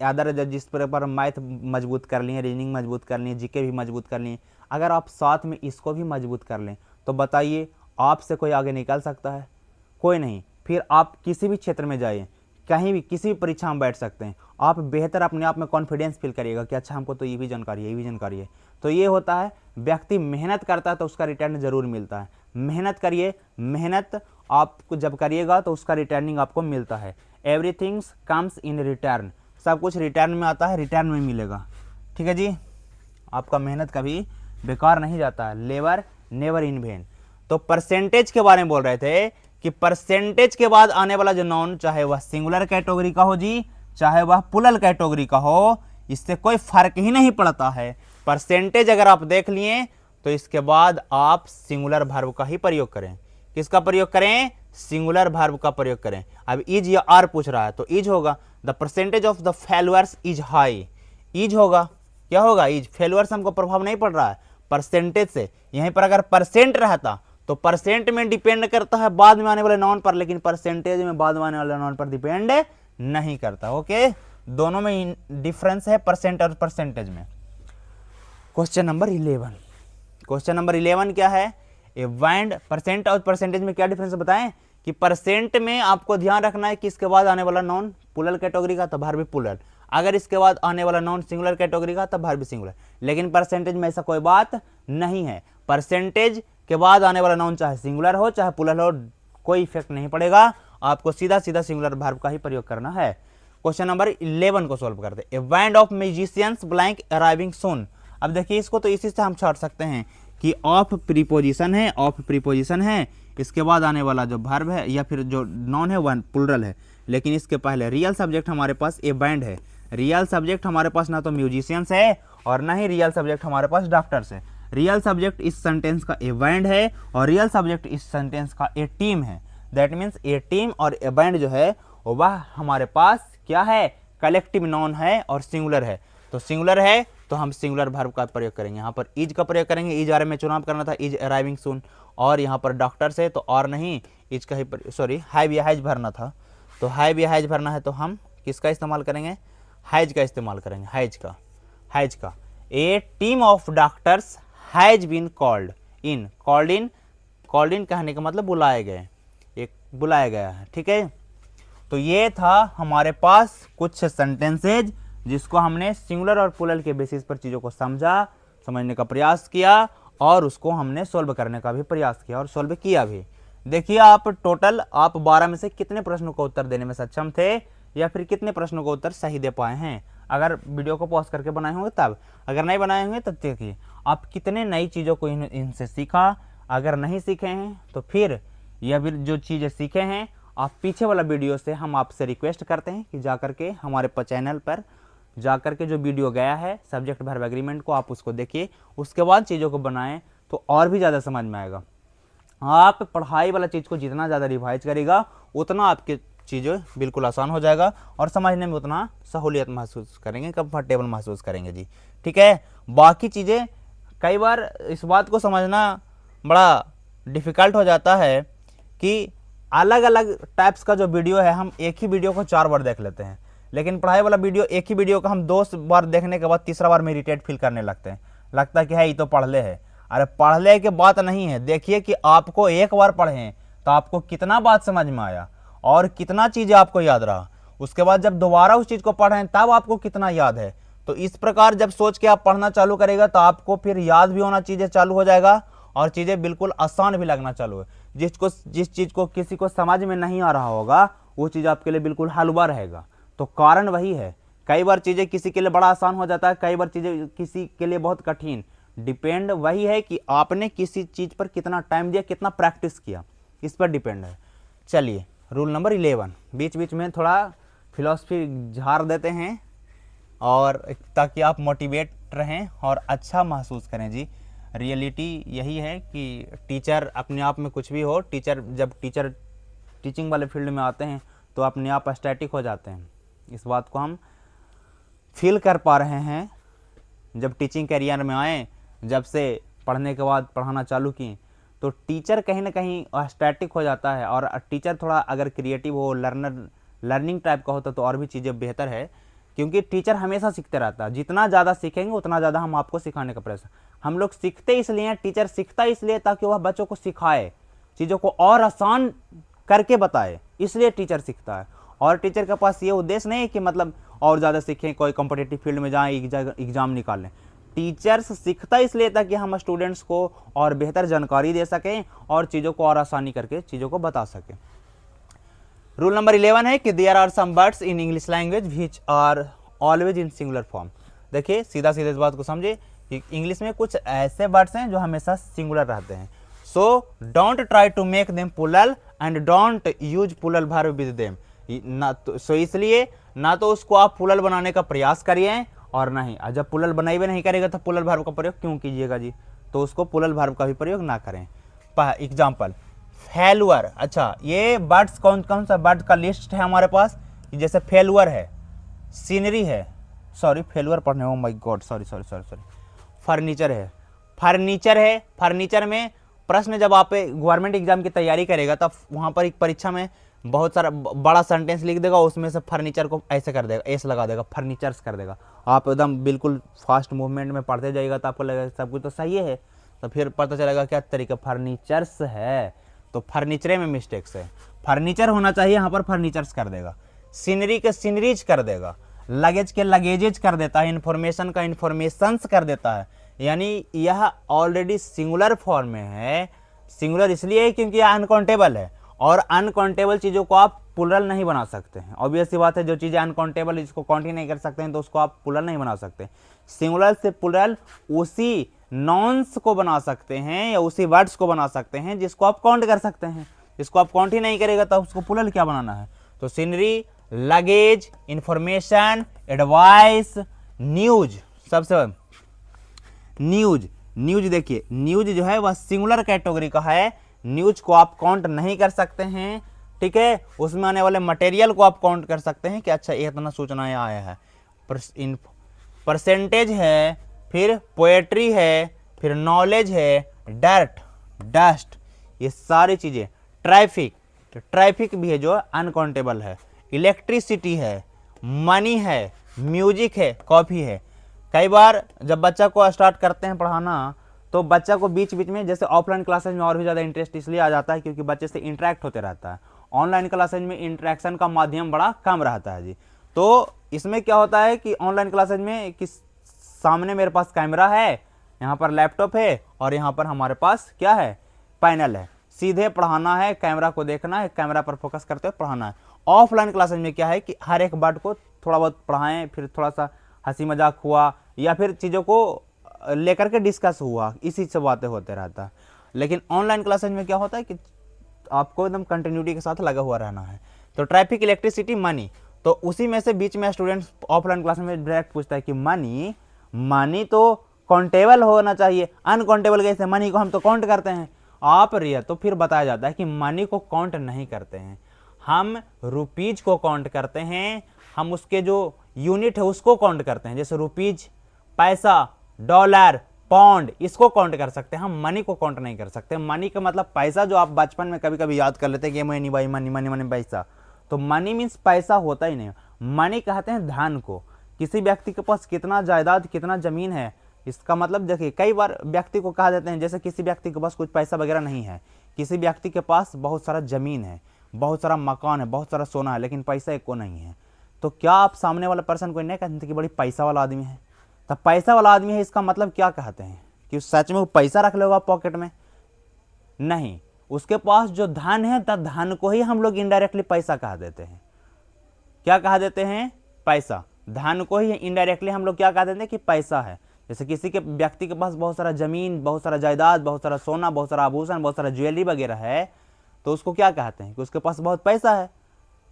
अदर जिस पर मैथ मजबूत कर लिए, रीजनिंग मजबूत कर लिए, जीके भी मजबूत कर लिए, अगर आप साथ में इसको भी मजबूत कर लें तो बताइए आपसे कोई आगे निकल सकता है? कोई नहीं। फिर आप किसी भी क्षेत्र में जाइए, कहीं भी किसी भी परीक्षा में बैठ सकते हैं, आप बेहतर अपने आप में कॉन्फिडेंस फील करिएगा कि अच्छा हमको तो ये भी जानकारी है, ये भी जानकारी है। तो ये होता है, व्यक्ति मेहनत करता है तो उसका रिटर्न जरूर मिलता है। मेहनत करिए, मेहनत आप जब करिएगा तो उसका रिटर्निंग आपको मिलता है। एवरीथिंग कम्स इन रिटर्न, सब कुछ रिटर्न में आता है, रिटर्न में मिलेगा। ठीक है जी, आपका मेहनत कभी बेकार नहीं जाता है, लेबर नेवर इन वेन। तो परसेंटेज के बारे में बोल रहे थे कि परसेंटेज के बाद आने वाला जो नाउन, चाहे वह सिंगुलर कैटेगरी का हो जी, चाहे वह प्लूरल कैटेगरी का हो, इससे कोई फर्क ही नहीं पड़ता है। परसेंटेज अगर आप देख लिए तो इसके बाद आप सिंगुलर वर्ब का ही प्रयोग करें। किसका प्रयोग करें? सिंगुलर वर्ब का प्रयोग करें। अब इज या आर पूछ रहा है तो इज होगा, the percentage of the failures is high, is होगा। क्या होगा? इज। फेल्यूअर्स हमको प्रभाव नहीं पड़ रहा है परसेंटेज से। यहीं पर अगर परसेंट रहता तो परसेंट में डिपेंड करता है बाद में आने वाले नाउन पर, लेकिन परसेंटेज में बाद में आने वाले नाउन पर डिपेंड नहीं करता। ओके, दोनों में डिफरेंस है परसेंट और परसेंटेज में। क्वेश्चन नंबर 11, क्वेश्चन नंबर 11 क्या है? ए वाइंड परसेंट और परसेंटेज में क्या डिफरेंस बताएं कि परसेंट में आपको ध्यान रखना है कि इसके बाद आने वाला नाउन प्लूरल कैटेगरी का तो वर्ब भी प्लूरल, अगर इसके बाद आने वाला नाउन सिंगुलर कैटेगरी का तो वर्ब भी सिंगुलर। लेकिन परसेंटेज में ऐसा कोई बात नहीं है। परसेंटेज के बाद आने वाला नाउन चाहे सिंगुलर हो चाहे प्लूरल हो, कोई इफेक्ट नहीं पड़ेगा, आपको सीधा सीधा सिंगुलर वर्ब का ही प्रयोग करना है। क्वेश्चन नंबर 11 को सॉल्व करते हैं। A band of musicians blank arriving soon. अब देखिए इसको तो इसी से हम छाट सकते हैं कि ऑफ प्रीपोजिशन है, ऑफ प्रीपोजिशन है, इसके बाद आने वाला जो वर्ब है या फिर जो नॉन है वह प्लूरल है, लेकिन इसके पहले रियल सब्जेक्ट हमारे पास ए बैंड है। रियल सब्जेक्ट हमारे पास ना तो म्यूजिशियंस है और ना ही रियल सब्जेक्ट हमारे पास डॉक्टर्स है। रियल सब्जेक्ट इस सेंटेंस का ए बैंड है और रियल सब्जेक्ट इस सेंटेंस का ए टीम है। दैट मीन्स ए टीम और ए बैंड जो है वह हमारे पास क्या है, कलेक्टिव नाउन है और सिंगुलर है। तो सिंगुलर है तो हम सिंगुलर वर्ब का प्रयोग करेंगे। यहाँ पर इज का प्रयोग करेंगे, इज आर में चुनाव करना था, इज अराइविंग सून। और यहाँ पर डॉक्टर से तो और नहीं, इज का ही सॉरी हैव या हैज भरना था, तो हैव या हैज भरना है तो हम किसका इस्तेमाल करेंगे, हैज का इस्तेमाल करेंगे, हैज का। A team of doctors has been called in. Called in कहने का मतलब बुलाए गए, एक बुलाया गया है, ठीक है। तो ये था हमारे पास कुछ सेंटेंसेज जिसको हमने सिंगुलर और प्लूरल के बेसिस पर चीज़ों को समझा, समझने का प्रयास किया और उसको हमने सॉल्व करने का भी प्रयास किया और सॉल्व किया भी। देखिए आप टोटल आप 12 में से कितने प्रश्नों का उत्तर देने में सक्षम थे या फिर कितने प्रश्नों का उत्तर सही दे पाए हैं। अगर वीडियो को पॉज करके बनाए होंगे तब, अगर नहीं बनाए होंगे तब देखिए आप कितने नई चीज़ों को इनसे सीखा। अगर नहीं सीखे हैं तो फिर यह भी जो चीज़ें सीखे हैं आप पीछे वाला वीडियो से हम आपसे रिक्वेस्ट करते हैं कि जा करके हमारे चैनल पर जा करके जो वीडियो गया है सब्जेक्ट वर्ब एग्रीमेंट को आप उसको देखिए, उसके बाद चीज़ों को बनाएं तो और भी ज़्यादा समझ में आएगा। आप पढ़ाई वाला चीज़ को जितना ज़्यादा रिवाइज करेगा उतना आपके चीज़ें बिल्कुल आसान हो जाएगा और समझने में उतना सहूलियत महसूस करेंगे, कंफर्टेबल महसूस करेंगे जी, ठीक है। बाकी चीज़ें कई बार इस बात को समझना बड़ा डिफ़िकल्ट हो जाता है कि अलग अलग टाइप्स का जो वीडियो है हम एक ही वीडियो को 4 बार देख लेते हैं, लेकिन पढ़ाई वाला वीडियो एक ही वीडियो को हम 2 बार देखने के बाद तीसरा बार में इरिटेट फील करने लगते हैं, लगता है कि है ये तो पढ़ ले है। अरे पढ़ ले की बात नहीं है, देखिए कि आपको एक बार पढ़ें तो आपको कितना बात समझ में आया और कितना चीज़ें आपको याद रहा, उसके बाद जब दोबारा उस चीज़ को पढ़ें तब आपको कितना याद है। तो इस प्रकार जब सोच के आप पढ़ना चालू करेगा तो आपको फिर याद भी होना चीज़ें चालू हो जाएगा और चीज़ें बिल्कुल आसान भी लगना चालू है। जिस चीज़ को किसी को समझ में नहीं आ रहा होगा वो चीज़ आपके लिए बिल्कुल हलवा रहेगा। तो कारण वही है, कई बार चीज़ें किसी के लिए बड़ा आसान हो जाता है, कई बार चीज़ें किसी के लिए बहुत कठिन। डिपेंड वही है कि आपने किसी चीज़ पर कितना टाइम दिया, कितना प्रैक्टिस किया, इस पर डिपेंड है। चलिए रूल नंबर 11, बीच बीच में थोड़ा फिलॉसफी झाड़ देते हैं और ताकि आप मोटिवेट रहें और अच्छा महसूस करें जी। रियलिटी यही है कि टीचर अपने आप में कुछ भी हो, जब टीचर टीचिंग वाले फील्ड में आते हैं तो अपने आप स्टैटिक हो जाते हैं। इस बात को हम फील कर पा रहे हैं जब टीचिंग करियर में आए, जब से पढ़ने के बाद पढ़ाना चालू की तो टीचर कहीं ना कहीं स्टैटिक हो जाता है। और टीचर थोड़ा अगर क्रिएटिव हो, लर्निंग टाइप का होता तो और भी चीज़ें बेहतर है, क्योंकि टीचर हमेशा सीखते रहता है। जितना ज़्यादा सीखेंगे उतना ज़्यादा हम आपको सिखाने का प्रयास। हम लोग सीखते इसलिए हैं, टीचर सीखता इसलिए ताकि वह बच्चों को सिखाए, चीज़ों को और आसान करके बताए, इसलिए टीचर सीखता है। और टीचर के पास ये उद्देश्य नहीं है कि मतलब और ज़्यादा सीखें, कोई कॉम्पिटिटिव फील्ड में जाएं, एग्जाम निकाल लें। टीचर्स सीखता इसलिए ताकि हम स्टूडेंट्स को और बेहतर जानकारी दे सकें और चीज़ों को और आसानी करके चीज़ों को बता सकें। रूल नंबर 11 है कि there are some words in English language which are always in singular form. देखिए सीधा सीधा इस बात को समझे कि इंग्लिश में कुछ ऐसे वर्ड्स हैं जो हमेशा सिंगुलर रहते हैं। So don't try to make them plural and don't use plural verb with them. इसलिए ना तो उसको आप प्लूरल बनाने का प्रयास करिए और नहीं, जब प्लूरल बनाइए नहीं करेगा तो प्लूरल वर्ब का प्रयोग क्यों कीजिएगा जी, तो उसको प्लूरल वर्ब का भी प्रयोग ना करें। एग्जाम्पल फेलुअर, अच्छा ये वर्ड्स कौन कौन सा वर्ड का लिस्ट है हमारे पास, जैसे फेलुअर है, सीनरी है, सॉरी फेलुअर पढ़ने, oh my God sorry, furniture है, फर्नीचर में प्रश्न जब आप गवर्नमेंट एग्जाम की तैयारी करेगा तब वहाँ पर एक परीक्षा में बहुत सारा बड़ा सेंटेंस लिख देगा, उसमें से फर्नीचर को ऐसे कर देगा, एस लगा देगा, फर्नीचर्स कर देगा। आप एकदम बिल्कुल फास्ट मूवमेंट में पढ़ते जाइएगा तो आपको लगेगा सब कुछ तो सही है, तो फिर पता चलेगा क्या तरीका फर्नीचर्स है, तो फर्नीचरे में मिस्टेक्स है, फर्नीचर होना चाहिए, यहाँ पर फर्नीचर्स कर देगा। सीनरी के सीनरीज कर देगा, लगेज के लगेजेज कर देता है, इन्फॉर्मेशन का इन्फॉर्मेशंस कर देता है, यानी यह ऑलरेडी सिंगुलर फॉर्म में है। सिंगुलर इसलिए है क्योंकि यह अनकाउंटेबल है और अनकाउंटेबल चीज़ों को आप प्लूरल नहीं बना सकते हैं। ऑब्वियस सी बात है, जो चीज़ें अनकाउंटेबल जिसको काउंट ही नहीं कर सकते हैं तो उसको आप प्लूरल नहीं बना सकते। सिंगुलर से प्लूरल उसी नॉन्स को बना सकते हैं या उसी वर्ड्स को बना सकते हैं जिसको आप काउंट कर सकते हैं। जिसको आप काउंट ही नहीं करेगा तो उसको प्लूरल क्या बनाना है। तो scenery, luggage, information, advice, news. सबसे न्यूज, न्यूज देखिए, न्यूज जो है वह सिंगुलर कैटेगरी का है। न्यूज को आप काउंट नहीं कर सकते हैं, ठीक है। उसमें आने वाले मटेरियल को आप काउंट कर सकते हैं कि अच्छा ये इतना सूचनाएं आया है। परसेंटेज है, फिर पोएट्री है, फिर नॉलेज है, डर्ट, डस्ट, ये सारी चीज़ें। ट्रैफिक, तो ट्रैफिक भी है जो अनकाउंटेबल है। इलेक्ट्रिसिटी है, मनी है, म्यूजिक है, कॉफ़ी है। कई बार जब बच्चा को स्टार्ट करते हैं पढ़ाना तो बच्चा को बीच बीच में जैसे ऑफलाइन क्लासेज में और भी ज़्यादा इंटरेस्ट इसलिए आ जाता है क्योंकि बच्चे से इंटरेक्ट होते रहता है। ऑनलाइन क्लासेज में इंटरेक्शन का माध्यम बड़ा कम रहता है जी। तो इसमें क्या होता है कि ऑनलाइन क्लासेज में कि सामने मेरे पास कैमरा है, यहाँ पर लैपटॉप है और यहाँ पर हमारे पास क्या है, पैनल है। सीधे पढ़ाना है, कैमरा को देखना है, कैमरा पर फोकस करते हुए पढ़ाना है। ऑफलाइन क्लासेज में क्या है कि हर एक वर्ड को थोड़ा बहुत पढ़ाएं, फिर थोड़ा सा हंसी मजाक हुआ या फिर चीज़ों को लेकर के डिस्कस हुआ, इसी से बातें होते रहता है। लेकिन ऑनलाइन क्लासेज में क्या होता है कि आपको एकदम कंटिन्यूटी के साथ लगा हुआ रहना है। तो ट्रैफिक, इलेक्ट्रिसिटी, मनी, तो उसी में से बीच में स्टूडेंट्स ऑफलाइन क्लास में डायरेक्ट पूछता है कि मनी, मनी तो काउंटेबल होना चाहिए, अनकाउंटेबल कैसे, मनी को हम तो काउंट करते हैं। आप रिया तो फिर बताया जाता है कि मनी को काउंट नहीं करते हैं, हम रुपीज को काउंट करते हैं, हम उसके जो यूनिट है उसको काउंट करते हैं। जैसे रुपीज, पैसा, डॉलर, पाउंड, इसको काउंट कर सकते हैं, हम मनी को काउंट नहीं कर सकते। मनी का मतलब पैसा, जो आप बचपन में कभी कभी याद कर लेते हैं कि मनी भाई मनी मनी मनी पैसा, तो मनी मीन्स पैसा होता ही नहीं। मनी कहते हैं धन को। किसी व्यक्ति के पास कितना जायदाद, कितना जमीन है, इसका मतलब देखिए कई बार व्यक्ति को कहा देते हैं, जैसे किसी व्यक्ति के पास कुछ पैसा वगैरह नहीं है, किसी व्यक्ति के पास बहुत सारा जमीन है, बहुत सारा मकान है, बहुत सारा सोना है, लेकिन पैसा एक को नहीं है, तो क्या आप सामने वाले पर्सन को नहीं कहते कि बड़ी पैसा वाला आदमी है। तब पैसा वाला आदमी है इसका मतलब क्या कहते हैं कि सच में वो पैसा रख लेगा पॉकेट में? नहीं, उसके पास जो धन है तब धन को ही हम लोग इनडायरेक्टली पैसा कह देते हैं। क्या कहा देते हैं? पैसा। धन को ही इनडायरेक्टली हम लोग क्या कह देते हैं कि पैसा है। जैसे किसी के व्यक्ति के पास बहुत सारा जमीन, बहुत सारा जायदाद, बहुत सारा सोना, बहुत सारा आभूषण, बहुत सारा ज्वेलरी वगैरह है, तो उसको क्या कहते हैं कि उसके पास बहुत पैसा है।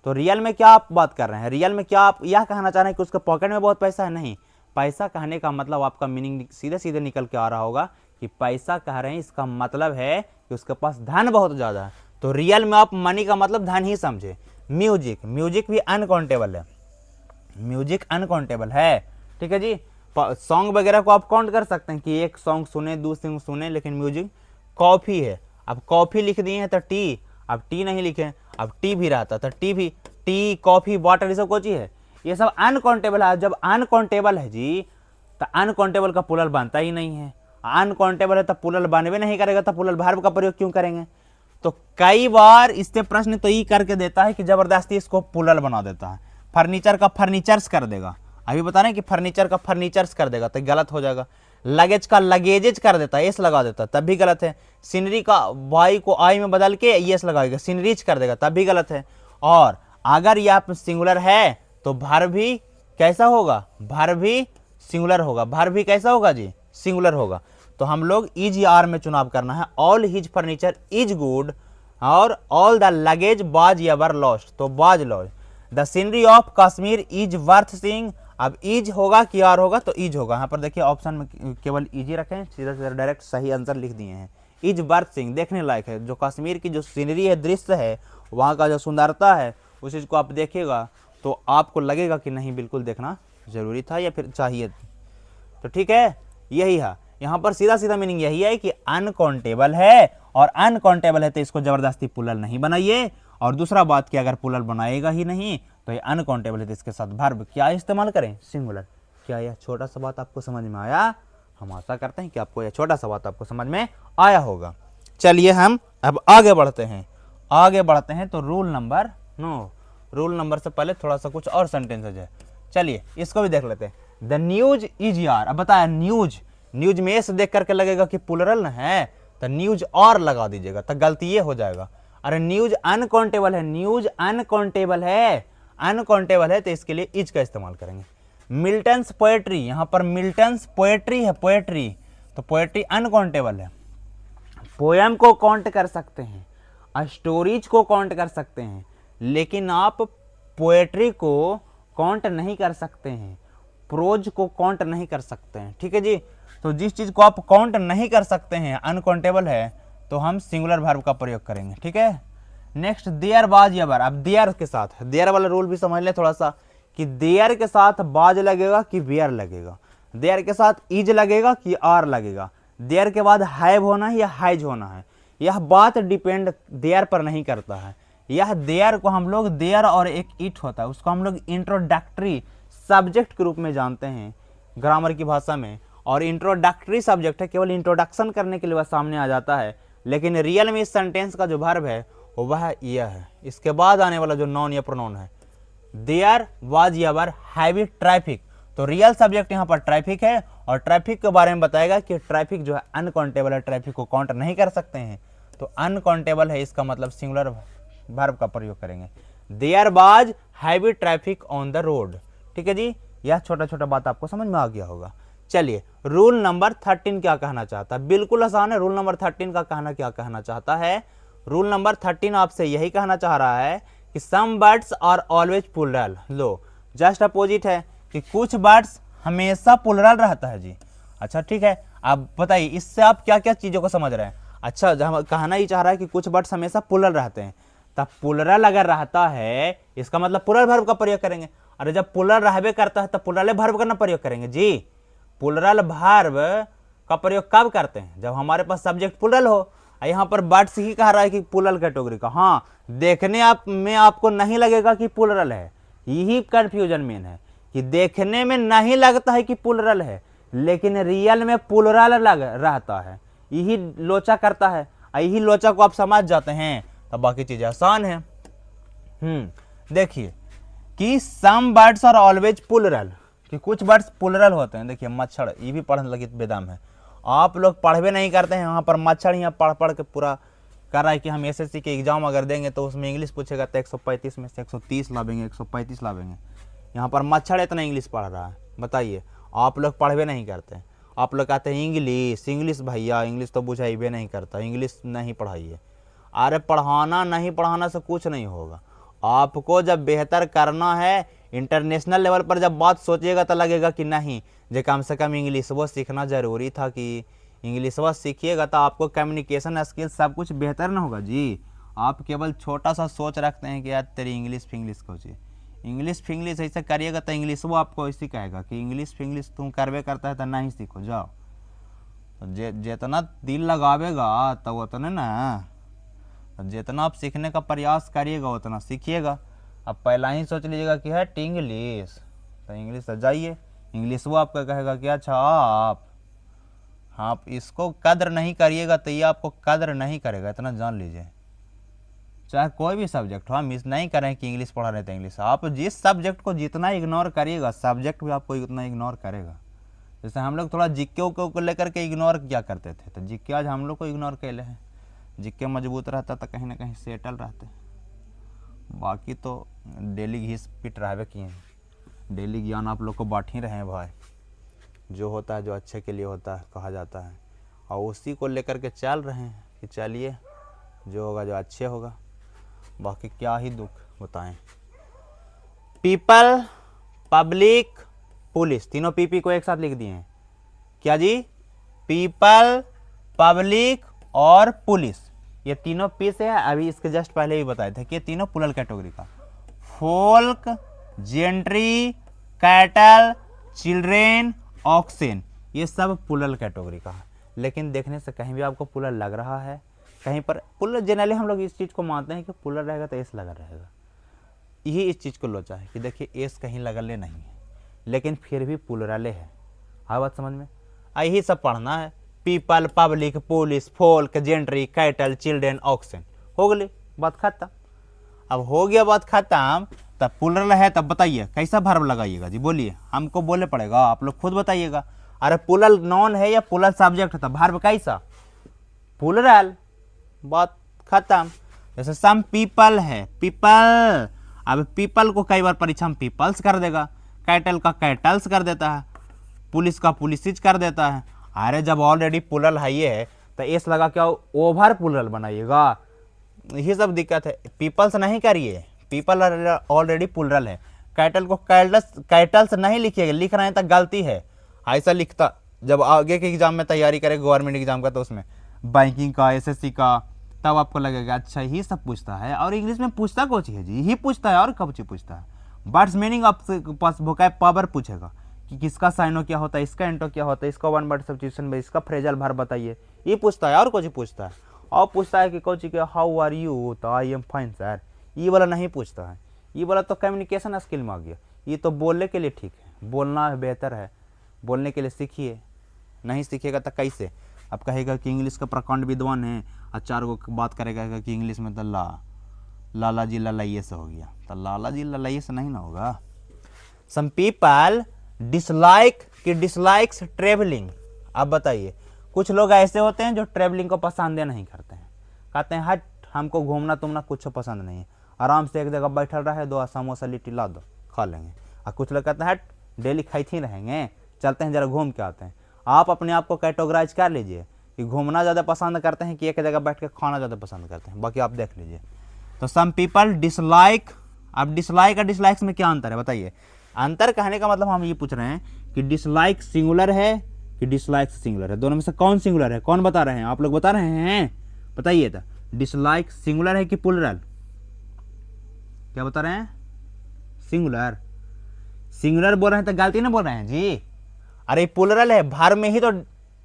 तो रियल में क्या आप बात कर रहे हैं? रियल में क्या आप यह कहना चाह रहे हैं कि उसके पॉकेट में बहुत पैसा है? नहीं, पैसा कहने का मतलब आपका मीनिंग सीधे सीधे निकल के आ रहा होगा कि पैसा कह रहे हैं, इसका मतलब है कि उसके पास धन बहुत ज़्यादा है। तो रियल में आप मनी का मतलब धन ही समझे। म्यूजिक, म्यूजिक भी अनकाउंटेबल है, म्यूजिक अनकाउंटेबल है, ठीक है जी। सॉन्ग वगैरह को आप काउंट कर सकते हैं कि एक सॉन्ग सुने, दूसरे सुने, लेकिन म्यूजिक। कॉफ़ी है, अब कॉफ़ी लिख दिए हैं तो टी, अब टी नहीं लिखे, अब टी भी रहता तो टी भी, टी, कॉफ़ी, वाटर, ये सब कोई चीज़ है, ये सब अनकाउंटेबल है। जब अनकाउंटेबल है जी तो अनकाउंटेबल का प्लूरल बनता ही नहीं है। अनकाउंटेबल है तो प्लूरल बनवे नहीं करेगा, तो प्लूरल वर्ब का प्रयोग क्यों करेंगे? तो कई बार इससे प्रश्न तो ये करके देता है कि जबरदस्ती इसको प्लूरल बना देता है। फर्नीचर का फर्नीचर्स कर देगा, अभी बता रहे हैं कि फर्नीचर का फर्नीचर्स कर देगा तो गलत हो जाएगा। लगेज का लगेजेज कर देता है, एस लगा देता है, तब भी गलत है। सीनरी का वाई को आई में बदल के एस लगाएगा, सीनरीज कर देगा, तब भी गलत है। और अगर यह सिंगुलर है तो वर्ब भी कैसा होगा? वर्ब भी सिंगुलर होगा। वर्ब भी कैसा होगा जी? सिंगुलर होगा। तो हम लोग इज या आर में चुनाव करना है। All his furniture is good और all the luggage was ever lost, तो was lost. The scenery of Kashmir is worth seeing, अब इज होगा कि आर होगा? तो इज होगा। यहाँ पर देखिए ऑप्शन में केवल इज ही रखें, सीधा सीधा डायरेक्ट सही आंसर लिख दिए हैं। इज वर्थ सीइंग, देखने लायक है। जो कश्मीर की जो सीनरी है, दृश्य है, वहाँ का जो सुंदरता है, उस चीज़ को आप देखिएगा तो आपको लगेगा कि नहीं बिल्कुल देखना जरूरी था या फिर चाहिए। तो ठीक है, यही है। यहाँ पर सीधा सीधा मीनिंग यही है कि अनकाउंटेबल है, और अनकाउंटेबल है तो इसको जबरदस्ती प्लूरल नहीं बनाइए। और दूसरा बात कि अगर प्लूरल बनाएगा ही नहीं तो ये अनकाउंटेबल है तो इसके साथ वर्ब क्या इस्तेमाल करें? सिंगुलर। क्या यह छोटा सा बात आपको समझ में आया? हम आशा करते हैं कि आपको यह छोटा सा बात आपको समझ में आया होगा। चलिए हम अब आगे बढ़ते हैं। आगे बढ़ते हैं तो रूल नंबर 9। रूल नंबर से पहले थोड़ा सा कुछ और सेंटेंसेज है, चलिए इसको भी देख लेते हैं। द न्यूज इज यार, अब बताया न्यूज, न्यूज में से देख करके लगेगा कि प्लूरल है तो न्यूज और लगा दीजिएगा, तो गलती ये हो जाएगा। अरे न्यूज अनकाउंटेबल है, न्यूज अनकाउंटेबल है, अनकाउंटेबल है तो इसके लिए इज का इस्तेमाल करेंगे। मिल्टन्स पोएट्री, यहाँ पर मिल्टन्स पोएट्री है, पोएट्री, तो पोएट्री अनकाउंटेबल है। पोयम को काउंट कर सकते हैं, स्टोरीज को काउंट कर सकते हैं, लेकिन आप पोएट्री को काउंट नहीं कर सकते हैं, प्रोज को काउंट नहीं कर सकते हैं। ठीक है जी। तो जिस चीज़ को आप काउंट नहीं कर सकते हैं, अनकाउंटेबल है, तो हम सिंगुलर वर्ब का प्रयोग करेंगे। ठीक है। नेक्स्ट देयर बाज या बार। अब देयर के साथ, देयर वाला रूल भी समझ लें थोड़ा सा, कि देयर के साथ बाज लगेगा कि वेयर लगेगा, देयर के साथ इज लगेगा कि आर लगेगा, देयर के बाद हैव होना है या हैज होना है, यह बात डिपेंड देयर पर नहीं करता है। यह देयर को हम लोग, देयर और एक इट होता है, उसको हम लोग इंट्रोडक्टरी सब्जेक्ट के रूप में जानते हैं ग्रामर की भाषा में, और इंट्रोडक्टरी सब्जेक्ट है, केवल इंट्रोडक्शन करने के लिए वह सामने आ जाता है। लेकिन रियल में इस सेंटेंस का जो वर्ब है वह यह है, इसके बाद आने वाला जो नॉन या प्रोनाउन है, देयर वाज या वर हैवी ट्रैफिक। तो रियल सब्जेक्ट यहाँ पर ट्रैफिक है, और ट्रैफिक के बारे में बताएगा कि ट्रैफिक जो है अनकाउंटेबल है, ट्रैफिक को काउंट नहीं कर सकते हैं। तो अनकाउंटेबल है, इसका मतलब सिंगुलर वर्ब का प्रयोग करेंगे। There was heavy traffic on the road. ठीक है जी। यह छोटा छोटा बात आपको समझ में आ गया होगा। चलिए, रूल नंबर 13 क्या कहना चाहता है? बिल्कुल आसान है। रूल नंबर 13 का कहना क्या कहना चाहता है? रूल नंबर 13 आपसे यही कहना चाह रहा है कि some words are always plural. लो, जस्ट अपोजिट है कि कुछ वर्ड्स हमेशा प्लूरल रहता है जी। अच्छा ठीक है, आप बताइए इससे आप क्या क्या चीज़ों को समझ रहे हैं? अच्छा, जब कहना ही चाह रहा है कि कुछ वर्ड्स हमेशा प्लूरल रहते हैं, तब प्लूरल अगर रहता है इसका मतलब प्लूरल वर्ब का प्रयोग करेंगे। अरे जब प्लूरल रहबे करता है तब प्लूरल वर्ब का ना प्रयोग करेंगे जी। प्लूरल वर्ब का प्रयोग कब करते हैं? जब हमारे पास सब्जेक्ट प्लूरल हो। यहाँ पर वर्ड्स ही कह रहा है कि प्लूरल कैटेगरी का। हाँ, देखने में आपको नहीं लगेगा कि प्लूरल है, यही कंफ्यूजन मेन है कि देखने में नहीं लगता है कि प्लूरल है, लेकिन रियल में प्लूरल लग रहता है। यही लोचा करता है, यही लोचा को आप समझ जाते हैं तब बाकी चीजें आसान है। देखिए कि some words are always plural, कि कुछ वर्ड्स प्लूरल होते हैं। देखिए मच्छर, ये भी पढ़ने लगी बेदाम है। आप लोग पढ़वे नहीं करते हैं, यहाँ पर मच्छर यहाँ पढ़ पढ़ के पूरा कर रहा है कि हम एसएससी के एग्जाम अगर देंगे तो उसमें इंग्लिश पूछेगा तो 135 में से 130 लावेंगे, 135 लावेंगे। यहाँ पर मच्छर इतना इंग्लिश पढ़ रहा है। बताइए, आप लोग पढ़वे नहीं करते हैं। आप लोग कहते हैं इंग्लिश इंग्लिश, भैया इंग्लिश तो बुझाइबे नहीं करता, इंग्लिश नहीं पढ़ाइए। अरे पढ़ाना नहीं पढ़ाना से कुछ नहीं होगा। आपको जब बेहतर करना है, इंटरनेशनल लेवल पर जब बात सोचिएगा तो लगेगा कि नहीं, जो कम से कम इंग्लिश वो सीखना ज़रूरी था, कि इंग्लिश वो सीखिएगा तो आपको कम्युनिकेशन स्किल सब कुछ बेहतर ना होगा जी। आप केवल छोटा सा सोच रखते हैं कि यार तेरी इंग्लिश फिंग्लिश को चाहिए, इंग्लिश फिंग्लिश ऐसे करिएगा तो इंग्लिश वो आपको ऐसे कहेगा कि इंग्लिश फिंग्लिश तुम करवे करता है तो नहीं सीखो, जाओ। तो जितना दिल लगावेगा तो उतना ना, जितना आप सीखने का प्रयास करिएगा उतना सीखिएगा। अब पहला ही सोच लीजिएगा कि है इंग्लिश, तो इंग्लिश से जाइए, इंग्लिश वो आपका कहेगा कि अच्छा आप इसको कदर नहीं करिएगा तो ये आपको कदर नहीं करेगा, इतना जान लीजिए। चाहे कोई भी सब्जेक्ट हो, हम मिस नहीं करें कि इंग्लिश पढ़ा रहे थे इंग्लिश। आप जिस सब्जेक्ट को जितना इग्नोर करिएगा, सब्जेक्ट भी आपको उतना इग्नोर करेगा। जैसे हम लोग थोड़ा जीके को लेकर के इग्नोर क्या करते थे, तो जीके आज हम लोग को इग्नोर कैले हैं। जीके मजबूत रहता तो कहीं ना कहीं सेटल रहते, बाकी तो डेली घिस पिट रहे किए हैं। डेली ज्ञान आप लोग को बांट ही रहे हैं भाई। जो होता है जो अच्छे के लिए होता है कहा जाता है, और उसी को लेकर के चल रहे हैं कि चलिए जो होगा जो अच्छे होगा, बाकी क्या ही दुख बताएं। पीपल, पब्लिक, पुलिस, तीनों पीपी को एक साथ लिख दिए हैं। क्या जी? पीपल, पब्लिक और पुलिस, ये तीनों पी से है। अभी इसके जस्ट पहले भी बताए थे कि ये तीनों प्लूरल कैटेगरी का। फोल्क, जेंट्री, कैटल, चिल्ड्रेन, ऑक्सेन, ये सब प्लूरल कैटेगरी का है। लेकिन देखने से कहीं भी आपको प्लूरल लग रहा है? कहीं पर प्लूरल, जनरली हम लोग इस चीज़ को मानते हैं कि प्लूरल रहेगा तो एस लगा रहेगा। यही इस चीज़ को लोचा है कि देखिए एस कहीं लगले नहीं है, लेकिन फिर भी प्लूरल है। हाँ बात समझ में? यही सब पढ़ना है। People, public, police, folk, gentry, cattle, children, oxen, हो गई बात खत्म। अब हो गया बात खत्म, तब प्लूरल है तब बताइए कैसा वर्ब लगाइएगा जी? बोलिए, हमको बोले पड़ेगा, आप लोग खुद बताइएगा। अरे प्लूरल नॉन है या प्लूरल सब्जेक्ट है, तब वर्ब कैसा? प्लूरल, बात खत्म। जैसे सम पीपल है, पीपल, अब पीपल को कई बार परीक्षा में पीपल्स कर देगा, कैटल का कैटल्स कर देता है, पुलिस का पुलिसिज कर देता है। अरे जब ऑलरेडी प्लूरल है ये है तो एस लगा क्या ओवर प्लूरल बनाइएगा, यही सब दिक्कत है। पीपल्स नहीं करिए, पीपल ऑलरेडी प्लूरल है। कैटल को कैटल्स नहीं लिखिएगा, लिख रहे हैं तो गलती है। ऐसा लिखता जब आगे के एग्जाम में तैयारी करें गवर्नमेंट एग्जाम का, तो उसमें बैंकिंग का, एसएससी का, तब आपको लगेगा अच्छा ही सब पूछता है। और इंग्लिश में पूछता कौन चीज़ है जी, यही पूछता है और कब चीज़ पूछता है। वर्ड्स मीनिंग आपसे पास वोकैब पावर पूछेगा कि किसका साइनो क्या होता है, इसका एंटो क्या होता है, इसका वन वर्ड सब्स्टिट्यूशन में इसका फ्रेजल वर्ब बताइए, ये पूछता है और कुछ पूछता है। और पूछता है कि कोच के हाउ आर यू, तो आई एम फाइन सर, ये वाला नहीं पूछता है। ये वाला तो कम्युनिकेशन स्किल में आ गया, ये तो बोलने के लिए ठीक है, बोलना बेहतर है, बोलने के लिए सीखिए। नहीं सीखिएगा तो कैसे? अब कहेगा कि इंग्लिश का प्रकांड विद्वान है और 4 गो बात करेगा कि इंग्लिश में तो लाला जी ललाइये से हो गया, तो लाला जी ललाइये से नहीं ना होगा। Some people dislikes travelling. अब बताइए, कुछ लोग ऐसे होते हैं जो ट्रेवलिंग को पसंद नहीं करते हैं, कहते हैं हट हमको घूमना तुमना कुछ पसंद नहीं है, आराम से एक जगह बैठल रहे, 2 समोसा लिट्टी ला दो खा लेंगे। और कुछ लोग कहते हैं हट डेली खाते ही रहेंगे, चलते हैं जरा घूम के आते हैं। आप अपने आप को कैटेगराइज कर लीजिए कि घूमना ज़्यादा पसंद करते हैं कि एक जगह बैठ के खाना ज़्यादा पसंद करते हैं, बाकी आप देख लीजिए। तो सम पीपल डिसलाइक। अब डिसलाइक और डिसलाइक्स में क्या अंतर है बताइए? अंतर कहने का मतलब हम ये पूछ रहे हैं कि डिसलाइक सिंगुलर है कि डिसलाइक सिंगुलर है, दोनों में से कौन सिंगुलर है? कौन बता रहे हैं? आप लोग बता रहे हैं, बताइए। तो डिसलाइक सिंगुलर है कि प्लूरल? क्या बता रहे हैं? सिंगुलर। सिंगुलर बोल रहे हैं तो गलती ना बोल रहे हैं जी। अरे प्लूरल है, वर्ब में ही तो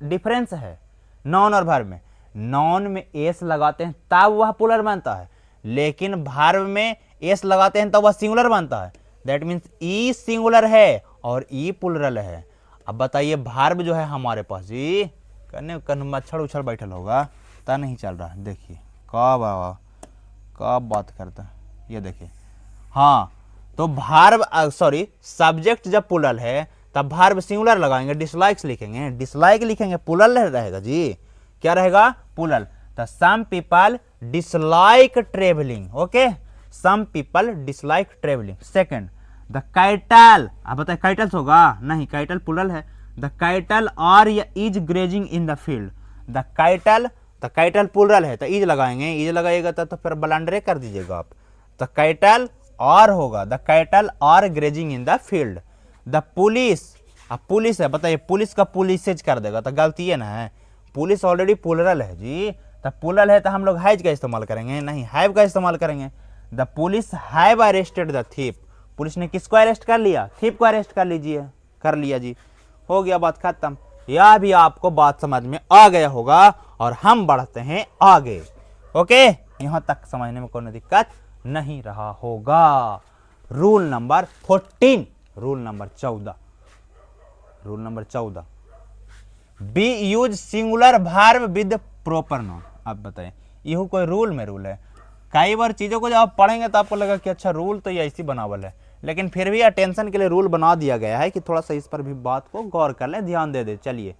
डिफरेंस है, नॉन और वर्ब में। नॉन में एस लगाते हैं तब वह प्लूरल बनता है, लेकिन वर्ब में एस लगाते हैं तब वह सिंगुलर बनता है। दैट मीन्स ई सिंगुलर है और ई प्लूरल है। अब बताइए वर्ब जो है हमारे पास जी, कन मच्छर उछल बैठल होगा ता नहीं चल रहा है। देखिए कब बात करता है, ये देखिए। हाँ, तो वर्ब सब्जेक्ट जब प्लूरल है तब वर्ब सिंगुलर लगाएंगे, डिसलाइक्स लिखेंगे, डिसलाइक लिखेंगे, प्लूरल रहेगा जी। क्या रहेगा? प्लूरल। तो some people dislike travelling. Okay, some people dislike travelling. Second, the cattle. अब बताए काइटल्स होगा? नहीं, काइटल प्लूरल है। द काइटल आर या is grazing in the field. The cattle plural है तो इज लगाएंगे, इज लगाइएगा तो फिर ब्लंडरे कर दीजिएगा आप। द काइटल आर होगा, the cattle are grazing in the field. The police. अब पुलिस है, बताइए पुलिस का पुलिसेज कर देगा तो गलती है ना है, पुलिस ऑलरेडी प्लूरल है जी। तो प्लूरल है तो हम लोग हैज का इस्तेमाल करेंगे, नहीं हैव का इस्तेमाल करेंगे। The police have arrested the thief. Police ने किसको अरेस्ट कर लिया? थीप को अरेस्ट कर लीजिए, कर लिया जी, हो गया बात खत्म। यह भी आपको बात समझ में आ गया होगा और हम बढ़ते हैं आगे। ओके, यहां तक समझने में कोई दिक्कत नहीं रहा होगा। Rule number 14, rule number 14, rule number 14, B use singular verb with proper noun. आप बताएं, यह कोई रूल में रूल है? कई बार चीज़ों को जब आप पढ़ेंगे तो आपको लगा कि अच्छा रूल तो ये ऐसी बनावल है, लेकिन फिर भी अटेंशन के लिए रूल बना दिया गया है कि थोड़ा सा इस पर भी बात को गौर कर लें, ध्यान दे दे। चलिए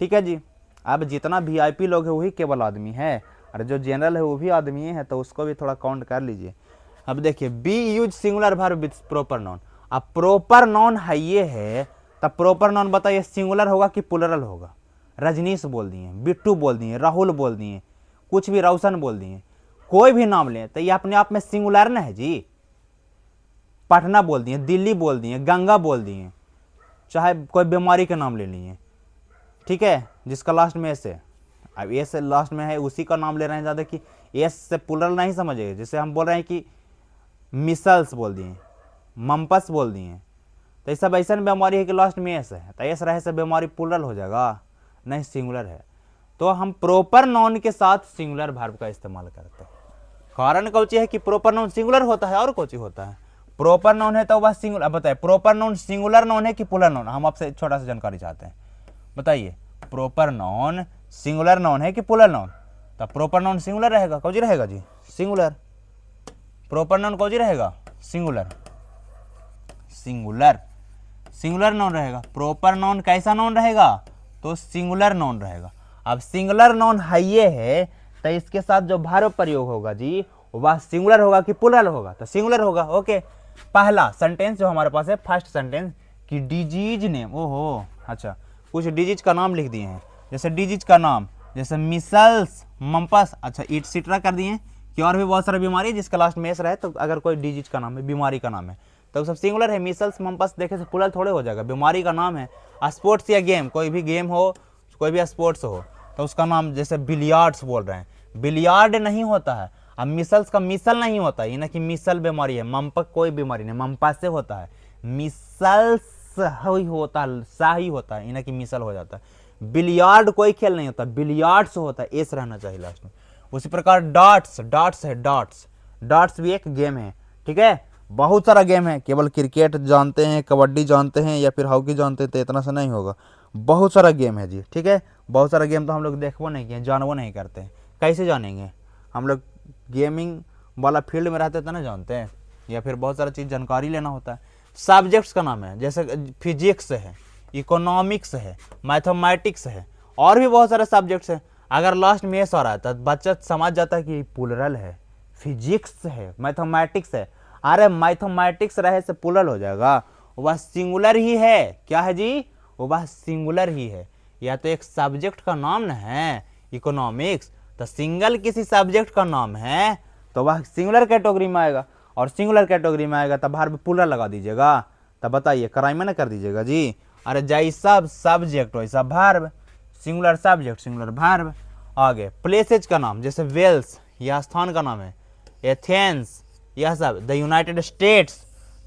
ठीक है जी। अब जितना वीआईपी लोग है वही केवल आदमी है, और जो जनरल है वो भी आदमी है, तो उसको भी थोड़ा काउंट कर लीजिए। अब देखिए, B use singular verb with proper noun. अब प्रॉपर नाउन है ये है, तब प्रॉपर नाउन बताइए सिंगुलर होगा कि प्लूरल होगा? रजनीश बोल दिए, बिट्टू बोल दिए, राहुल बोल दिए, कुछ भी, रोशन बोल दिए, कोई भी नाम लें तो ये अपने आप में सिंगुलर ना है जी। पटना बोल दिए, दिल्ली बोल दिए, गंगा बोल दिए, चाहे कोई बीमारी का नाम ले लिए, ठीक है, जिसका लास्ट में एस है। अब एस लास्ट में है उसी का नाम ले रहे हैं ज़्यादा, कि एस से प्लूरल नहीं समझिए। जैसे हम बोल रहे हैं कि मिसल्स बोल दिए, मम्पस बोल दिए, तो ये सब ऐसा बीमारी है कि लास्ट में एस है, तो एस रहे से बीमारी प्लूरल हो जाएगा? नहीं, सिंगुलर है। तो हम प्रॉपर नाउन के साथ सिंगुलर वर्ब का इस्तेमाल करते हैं। कारण कौची है कि प्रॉपर नाउन सिंगुलर होता है और कौची होता है? प्रॉपर नाउन है तो वह सिंगुलर। अब बताइए, प्रॉपर नाउन सिंगुलर नाउन है कि प्लूरल नाउन? हम आपसे छोटा सा जानकारी चाहते हैं, बताइए। प्रॉपर नाउन सिंगुलर नाउन है कि प्लूरल नाउन? तो प्रॉपर नाउन सिंगुलर रहेगा, कौची रहेगा जी? सिंगुलर। प्रॉपर नाउन कौची रहेगा? सिंगुलर। सिंगुलर, सिंगुलर नाउन रहेगा। प्रॉपर नाउन कैसा नाउन रहेगा? तो सिंगुलर नाउन रहेगा। अब सिंगुलर नाउन है ये है, तो इसके साथ जो वर्ब प्रयोग होगा जी वह सिंगुलर होगा कि प्लूरल होगा? तो सिंगुलर होगा। ओके, पहला सेंटेंस जो हमारे पास है, फर्स्ट सेंटेंस कि डिजीज नेम। ओहो, अच्छा, कुछ डिजीज का नाम लिख दिए हैं। जैसे डिजीज का नाम, जैसे मिसल्स, मम्पस, अच्छा इटसेट्रा कर दिए कि और भी बहुत सारी बीमारी है जिसका लास्ट में एस रहे, तो अगर कोई डिजीज का नाम है, बीमारी का नाम है, तो सब सिंगुलर है। मिसल्स, मम्पस देखे से प्लुरल थोड़े हो जाएगा, बीमारी का नाम है। स्पोर्ट्स या गेम, कोई भी गेम हो, कोई भी स्पोर्ट्स हो, तो उसका नाम, जैसे बिलियार्ड्स बोल रहे हैं, बिलियार्ड नहीं होता है। अब मिसल्स का मिसल नहीं होता, ये ना कि मिसल बीमारी है, मम्पक कोई बीमारी नहीं, मम्पस से होता है। मिसल्स ही होता है, सा ही होता है, ये ना कि मिसल हो जाता है। बिलियार्ड कोई खेल नहीं होता, बिलियार्ड्स होता है, एस रहना चाहिए लास्ट में। उसी प्रकार डार्ट्स, डार्ट्स है, डार्ट्स, डार्ट्स भी एक गेम है, ठीक है। बहुत सारा गेम है, केवल क्रिकेट जानते हैं, कबड्डी जानते हैं या फिर हॉकी जानते हैं तो इतना से नहीं होगा, बहुत सारा गेम है जी, ठीक है। बहुत सारा गेम तो हम लोग देखबो नहीं किए, जानबो नहीं करते हैं, कैसे जानेंगे हम लोग, गेमिंग वाला फील्ड में रहते तो ना जानते हैं, या फिर बहुत सारा चीज़ जानकारी लेना होता है। सब्जेक्ट्स का नाम है, जैसे फिजिक्स है, इकोनॉमिक्स है, मैथमेटिक्स है, और भी बहुत सारे सब्जेक्ट्स हैं। अगर लास्ट में एस आ रहा है तो बच्चा समझ जाता है कि प्लुरल है, फिजिक्स है, मैथमेटिक्स है। अरे मैथमेटिक्स रहे से प्लुरल हो जाएगा, वह सिंगुलर ही है, क्या है जी, वह सिंगुलर ही है। या तो एक सब्जेक्ट का नाम न है इकोनॉमिक्स, तो सिंगल किसी सब्जेक्ट का नाम है तो वह सिंगुलर कैटेगरी में आएगा, और सिंगुलर कैटेगरी में आएगा तब वर्ब प्लुरल लगा दीजिएगा। तब बताइए, कराई में ना कर दीजिएगा जी। अरे जैसा सब्जेक्ट वैसा verb, singular subject singular verb. आगे प्लेसेज का नाम, जैसे वेल्स, यह स्थान का नाम है, एथेंस, यह सब, द यूनाइटेड स्टेट्स,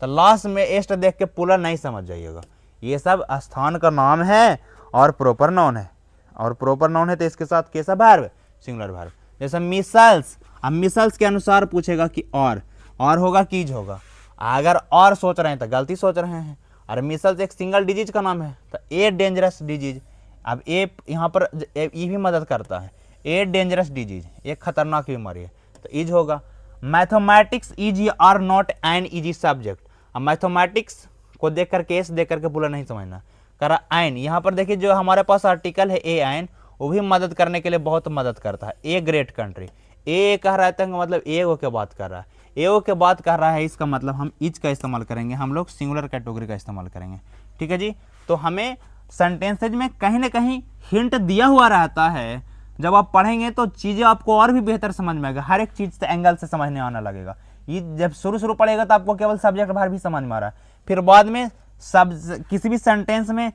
तो लास्ट में एस्ट देख के प्लुरल नहीं समझ जाइएगा, ये सब स्थान का नाम है और प्रॉपर नाउन है, और प्रॉपर नाउन है तो इसके साथ कैसा वर्ब, सिंगुलर वर्ब। जैसे मिसल्स, अब मिसल्स के अनुसार पूछेगा कि और होगा कीज होगा, अगर और सोच रहे हैं तो गलती सोच रहे हैं। और मिसल्स एक सिंगल डिजीज का नाम है, तो ए डेंजरस डिजीज, अब ए यहाँ पर ए भी मदद करता है, ए डेंजरस डिजीज, एक खतरनाक बीमारी है, तो इज होगा। Mathematics is are not an easy subject, अब मैथमेटिक्स को देख करके एस देख करके पूरा नहीं समझना, करा एन, यहाँ पर देखिए जो हमारे पास आर्टिकल है ए एन, वो भी मदद करने के लिए बहुत मदद करता है। ए ग्रेट कंट्री, ए कह रहा है तो मतलब एगो के बात कर रहा है, एगो के बात कर रहा है, इसका मतलब हम इज का इस्तेमाल करेंगे, हम लोग सिंगुलर कैटेगरी का इस्तेमाल करेंगे, ठीक है जी। तो हमें सेंटेंसेज में कहीं ना कहीं हिंट दिया हुआ रहता है, जब आप पढ़ेंगे तो चीज़ें आपको और भी बेहतर समझ में आएगा, हर एक चीज़ से एंगल से समझने आने लगेगा। ये जब शुरू पढ़ेगा तो आपको केवल सब्जेक्ट भर भी समझ में आ रहा है, फिर बाद में किसी भी सेंटेंस में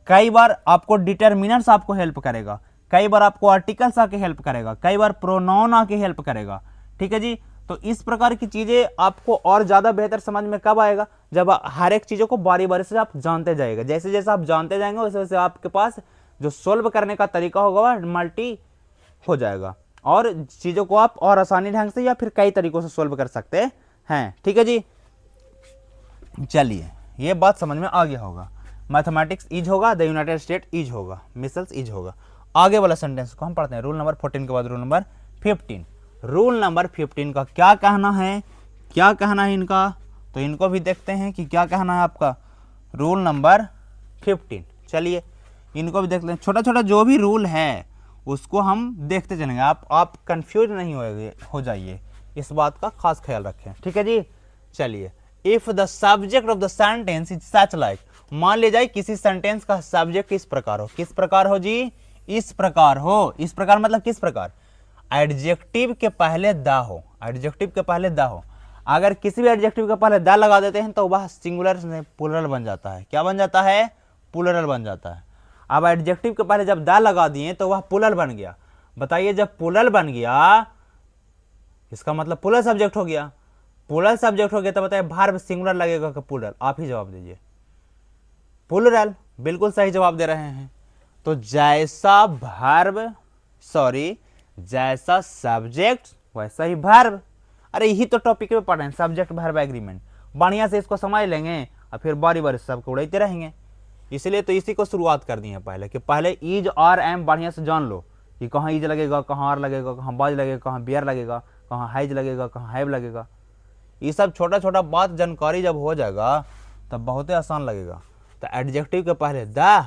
कई बार आपको डिटर्मिनेंट्स आपको हेल्प करेगा, कई बार आपको आर्टिकल्स आके हेल्प करेगा, कई बार प्रोनाउन आके हेल्प करेगा, ठीक है जी। तो इस प्रकार की चीज़ें आपको और ज़्यादा बेहतर समझ में कब आएगा, जब हर एक चीज़ों को बारी बारी से आप जानते जाएगा, जैसे जैसे आप जानते जाएंगे वैसे वैसे आपके पास जो सोल्व करने का तरीका होगा वह मल्टी हो जाएगा, और चीज़ों को आप और आसानी ढंग से या फिर कई तरीकों से सोल्व कर सकते हैं, ठीक है जी। चलिए, ये बात समझ में आ गया होगा, मैथमेटिक्स इज होगा, द यूनाइटेड स्टेट इज होगा, मिसल्स इज होगा। आगे वाला सेंटेंस को हम पढ़ते हैं, रूल नंबर 14 के बाद रूल नंबर 15। रूल नंबर 15 का क्या कहना है, क्या कहना है इनका, तो इनको भी देखते हैं कि क्या कहना है आपका। रूल नंबर 15, चलिए इनको भी देखते हैं। छोटा छोटा जो भी रूल है उसको हम देखते चलेंगे, आप कंफ्यूज नहीं हो जाइए, इस बात का खास ख्याल रखें, ठीक है जी। चलिए, if the subject of the sentence is such like, मान ले जाए किसी सेंटेंस का सब्जेक्ट इस प्रकार हो, किस प्रकार हो जी, इस प्रकार हो, इस प्रकार मतलब किस प्रकार, एडजेक्टिव के पहले द हो, एडजेक्टिव के पहले द हो। अगर किसी भी एडजेक्टिव के पहले द लगा देते हैं तो वह सिंगुलर से प्लुरल बन जाता है, क्या बन जाता है, प्लुरल बन जाता है। अब एडजेक्टिव के पहले जब द लगा दिए तो वह प्लुरल बन गया। बताइए, जब प्लुरल बन गया इसका मतलब प्लुरल सब्जेक्ट हो गया, प्लुरल सब्जेक्ट हो गया तो बताइए वर्ब सिंगुलर लगेगा कि प्लुरल, आप ही जवाब दीजिए। प्लुरल, बिल्कुल सही जवाब दे रहे हैं। तो जैसा वर्ब, जैसा सब्जेक्ट वैसा ही वर्ब। अरे यही तो टॉपिक में पढ़ रहे हैं, सब्जेक्ट वर्ब एग्रीमेंट, बढ़िया से इसको समझ लेंगे और फिर बारी बारी सबको उड़ाते रहेंगे। इसलिए तो इसी को शुरुआत कर दी है पहले, कि पहले इज और एम बढ़िया से जान लो कि कहाँ इज लगेगा, कहाँ आर लगेगा, कहाँ बाज लगेगा, कहाँ बियर लगेगा, कहाँ हैज लगेगा, कहाँ हैव लगेगा। ये सब छोटा छोटा बात जानकारी जब हो जाएगा तब बहुत ही आसान लगेगा। तो एडजेक्टिव के पहले द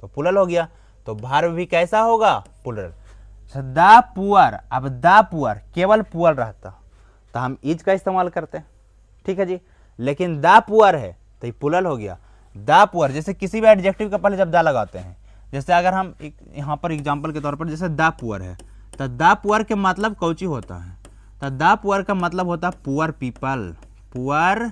तो प्लुरल हो गया, तो वर्ब भी कैसा होगा, प्लुरल। द पुअर, अब द पुअर केवल पुअर रहता तो हम इज का इस्तेमाल करते, ठीक है जी। लेकिन द पुअर है तो ये प्लुरल हो गया, द पुअर। जैसे किसी भी एडजेक्टिव के पहले जब द लगाते हैं, जैसे अगर हम यहाँ पर एग्जाम्पल के तौर पर जैसे द पुअर है, तो द पुअर के मतलब कौची होता है, तो द पुअर का मतलब होता है पुअर पीपल, पुअर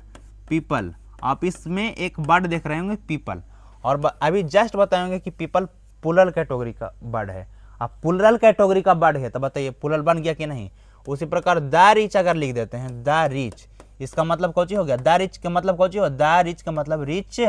पीपल। आप इसमें एक वर्ड देख रहे होंगे पीपल, और अभी जस्ट बताएंगे कि पीपल प्लूरल कैटेगरी का वर्ड है। अब प्लूरल कैटेगरी का वर्ड है तो बताइए प्लूरल बन गया कि नहीं। उसी प्रकार द रिच अगर लिख देते हैं, द रिच, इसका मतलब कौची हो गया, द रिच का मतलब कौची हो, द रिच का मतलब रिच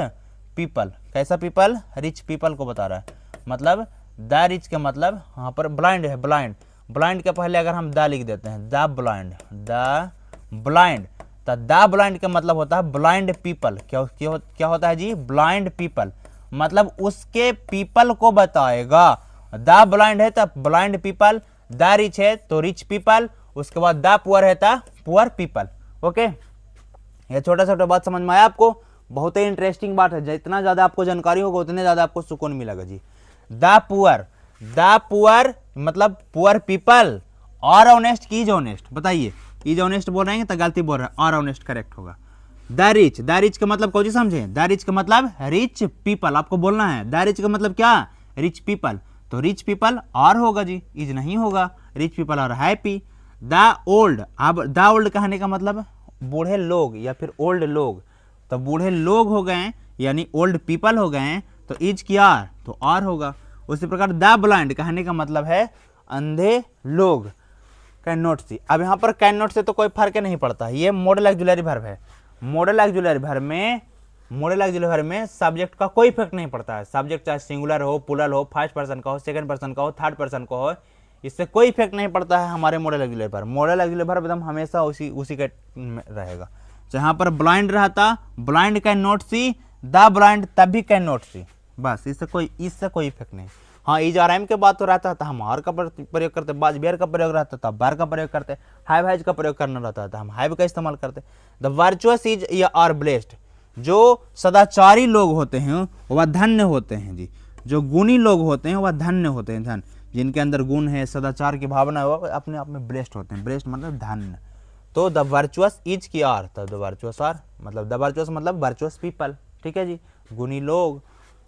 पीपल। कैसा पीपल, रिच पीपल को बता रहा है। मतलब द रिच का मतलब यहाँ पर ब्लाइंड है, ब्लाइंड, ब्लाइंड के पहले अगर हम द लिख देते हैं, द ब्लाइंड, द ब्लाइंड, तो द ब्लाइंड का मतलब होता है ब्लाइंड पीपल। क्या होता है जी, ब्लाइंड पीपल, मतलब उसके पीपल को बताएगा। द ब्लाइंड है तो ब्लाइंड पीपल, द रिच है तो रिच पीपल, उसके बाद द पुअर है तो पुअर पीपल। ओके, ये छोटा छोटा बात समझ में आया आपको, बहुत ही इंटरेस्टिंग बात है। जितना ज्यादा आपको जानकारी होगा उतने ज्यादा आपको सुकून मिलेगा जी। द पुअर मतलब पुअर पीपल, और ऑनेस्ट की इज ऑनेस्ट, बताइए इज ऑनेस्ट बोल रहे हैं तो गलती बोल रहे हैं, और ऑनेस्ट करेक्ट होगा। द रिच का मतलब कौन समझे, द रिच का मतलब रिच पीपल, आपको बोलना है द रिच का मतलब क्या, रिच पीपल, तो रिच पीपल और होगा जी, इज नहीं होगा, रिच पीपल और हैप्पी। द ओल्ड, अब द ओल्ड कहने का मतलब बूढ़े लोग या फिर ओल्ड लोग, तो बूढ़े लोग हो गए यानी ओल्ड पीपल हो गए, तो इज की आर तो आर होगा। उसी प्रकार द ब्लाइंड कहने का मतलब है अंधे लोग, कैन नॉट सी। अब यहाँ पर कैन नॉट से तो कोई फर्क नहीं पड़ता, ये मॉडल ऑक्सिलरी वर्ब है। मॉडल ऑक्सिलरी वर्ब में सब्जेक्ट का कोई इफेक्ट नहीं पड़ता है। सब्जेक्ट चाहे सिंगुलर हो, प्लूरल हो, फर्स्ट पर्सन का हो, सेकंड पर्सन का हो, थर्ड पर्सन का हो, इससे कोई इफेक्ट नहीं पड़ता है हमारे modal auxiliary verb. Modal auxiliary verb एकदम हमेशा उसी का रहेगा। जहाँ पर ब्लाइंड रहता, blind can not see, the blind तब भी कैन नॉट सी, बस इससे कोई इफेक्ट नहीं। हाँ, इज आर एम के बात तो रहता था, हम आर का प्रयोग करते, बाज बेर का प्रयोग रहता था, बार का प्रयोग करते, हैव हैज का प्रयोग करना रहता था, हम हैव का इस्तेमाल करते। द वर्चुअस इज या आर ब्लेस्ड, जो सदाचारी लोग होते हैं वह धन्य होते हैं जी। जो गुणी लोग होते हैं वह धन्य होते हैं, धन जिनके अंदर गुण है, सदाचार की भावना है, वह अपने आप में ब्लेस्ड होते हैं। ब्लेस्ड मतलब धन्य। तो द वर्चुअस इज की आर, तब द वर्चुअस आर, मतलब द वर्चुअस मतलब वर्चुअस पीपल, ठीक है जी, गुणी लोग,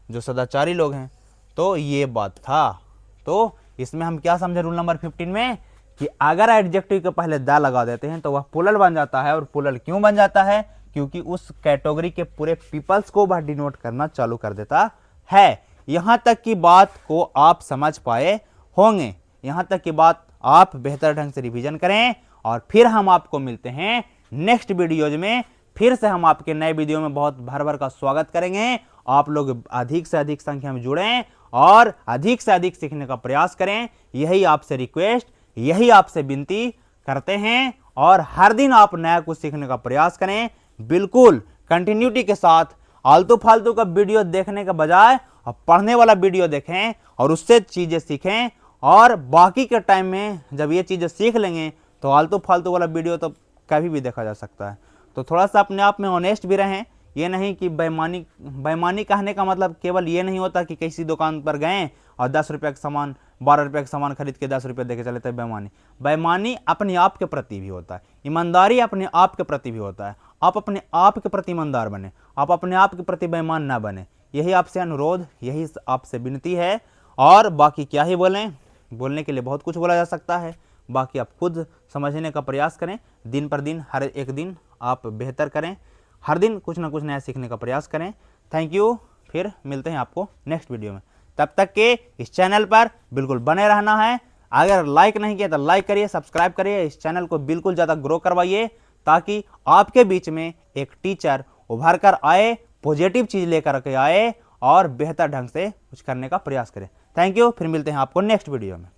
जो सदाचारी लोग हैं। तो ये बात था। तो इसमें हम क्या समझे रूल नंबर 15 में, कि अगर एडजेक्टिव के पहले द लगा देते हैं तो वह प्लूरल बन जाता है। और प्लूरल क्यों बन जाता है, क्योंकि उस कैटेगरी के पूरे पीपल्स को वह डिनोट करना चालू कर देता है। यहां तक की बात को आप समझ पाए होंगे, यहां तक की बात आप बेहतर ढंग से रिवीजन करें, और फिर हम आपको मिलते हैं नेक्स्ट वीडियोज में। फिर से हम आपके नए वीडियो में बहुत भर भर का स्वागत करेंगे। आप लोग अधिक से अधिक संख्या में जुड़ें और अधिक से अधिक सीखने का प्रयास करें, यही आपसे रिक्वेस्ट, यही आपसे विनती करते हैं। और हर दिन आप नया कुछ सीखने का प्रयास करें, बिल्कुल कंटिन्यूटी के साथ। आलतू फालतू का वीडियो देखने के बजाय आप पढ़ने वाला वीडियो देखें और उससे चीजें सीखें। और बाकी के टाइम में जब ये चीजें सीख लेंगे तो आलतू फालतू वाला वीडियो तो कभी भी देखा जा सकता है। तो थोड़ा सा अपने आप में ऑनेस्ट भी रहें, ये नहीं कि बेईमानी कहने का मतलब केवल ये नहीं होता कि किसी दुकान पर गए और 10 रुपये का सामान 12 रुपये का सामान खरीद के 10 रुपये देके चले थे। बेईमानी अपने आप के प्रति भी होता है, ईमानदारी अपने आप के प्रति भी होता है। आप अपने आप के प्रति ईमानदार बने, आप अपने आप के प्रति बेईमान ना बने, यही आपसे अनुरोध, यही आपसे विनती है। और बाकी क्या ही बोलें, बोलने के लिए बहुत कुछ बोला जा सकता है, बाकी आप खुद समझने का प्रयास करें। दिन पर दिन, हर एक दिन आप बेहतर करें, हर दिन कुछ ना कुछ नया सीखने का प्रयास करें। थैंक यू, फिर मिलते हैं आपको नेक्स्ट वीडियो में। तब तक के इस चैनल पर बिल्कुल बने रहना है। अगर लाइक नहीं किया तो लाइक करिए, सब्सक्राइब करिए, इस चैनल को बिल्कुल ज़्यादा ग्रो करवाइए, ताकि आपके बीच में एक टीचर उभर कर आए, पॉजिटिव चीज़ लेकर के आए और बेहतर ढंग से कुछ करने का प्रयास करें। थैंक यू, फिर मिलते हैं आपको नेक्स्ट वीडियो में।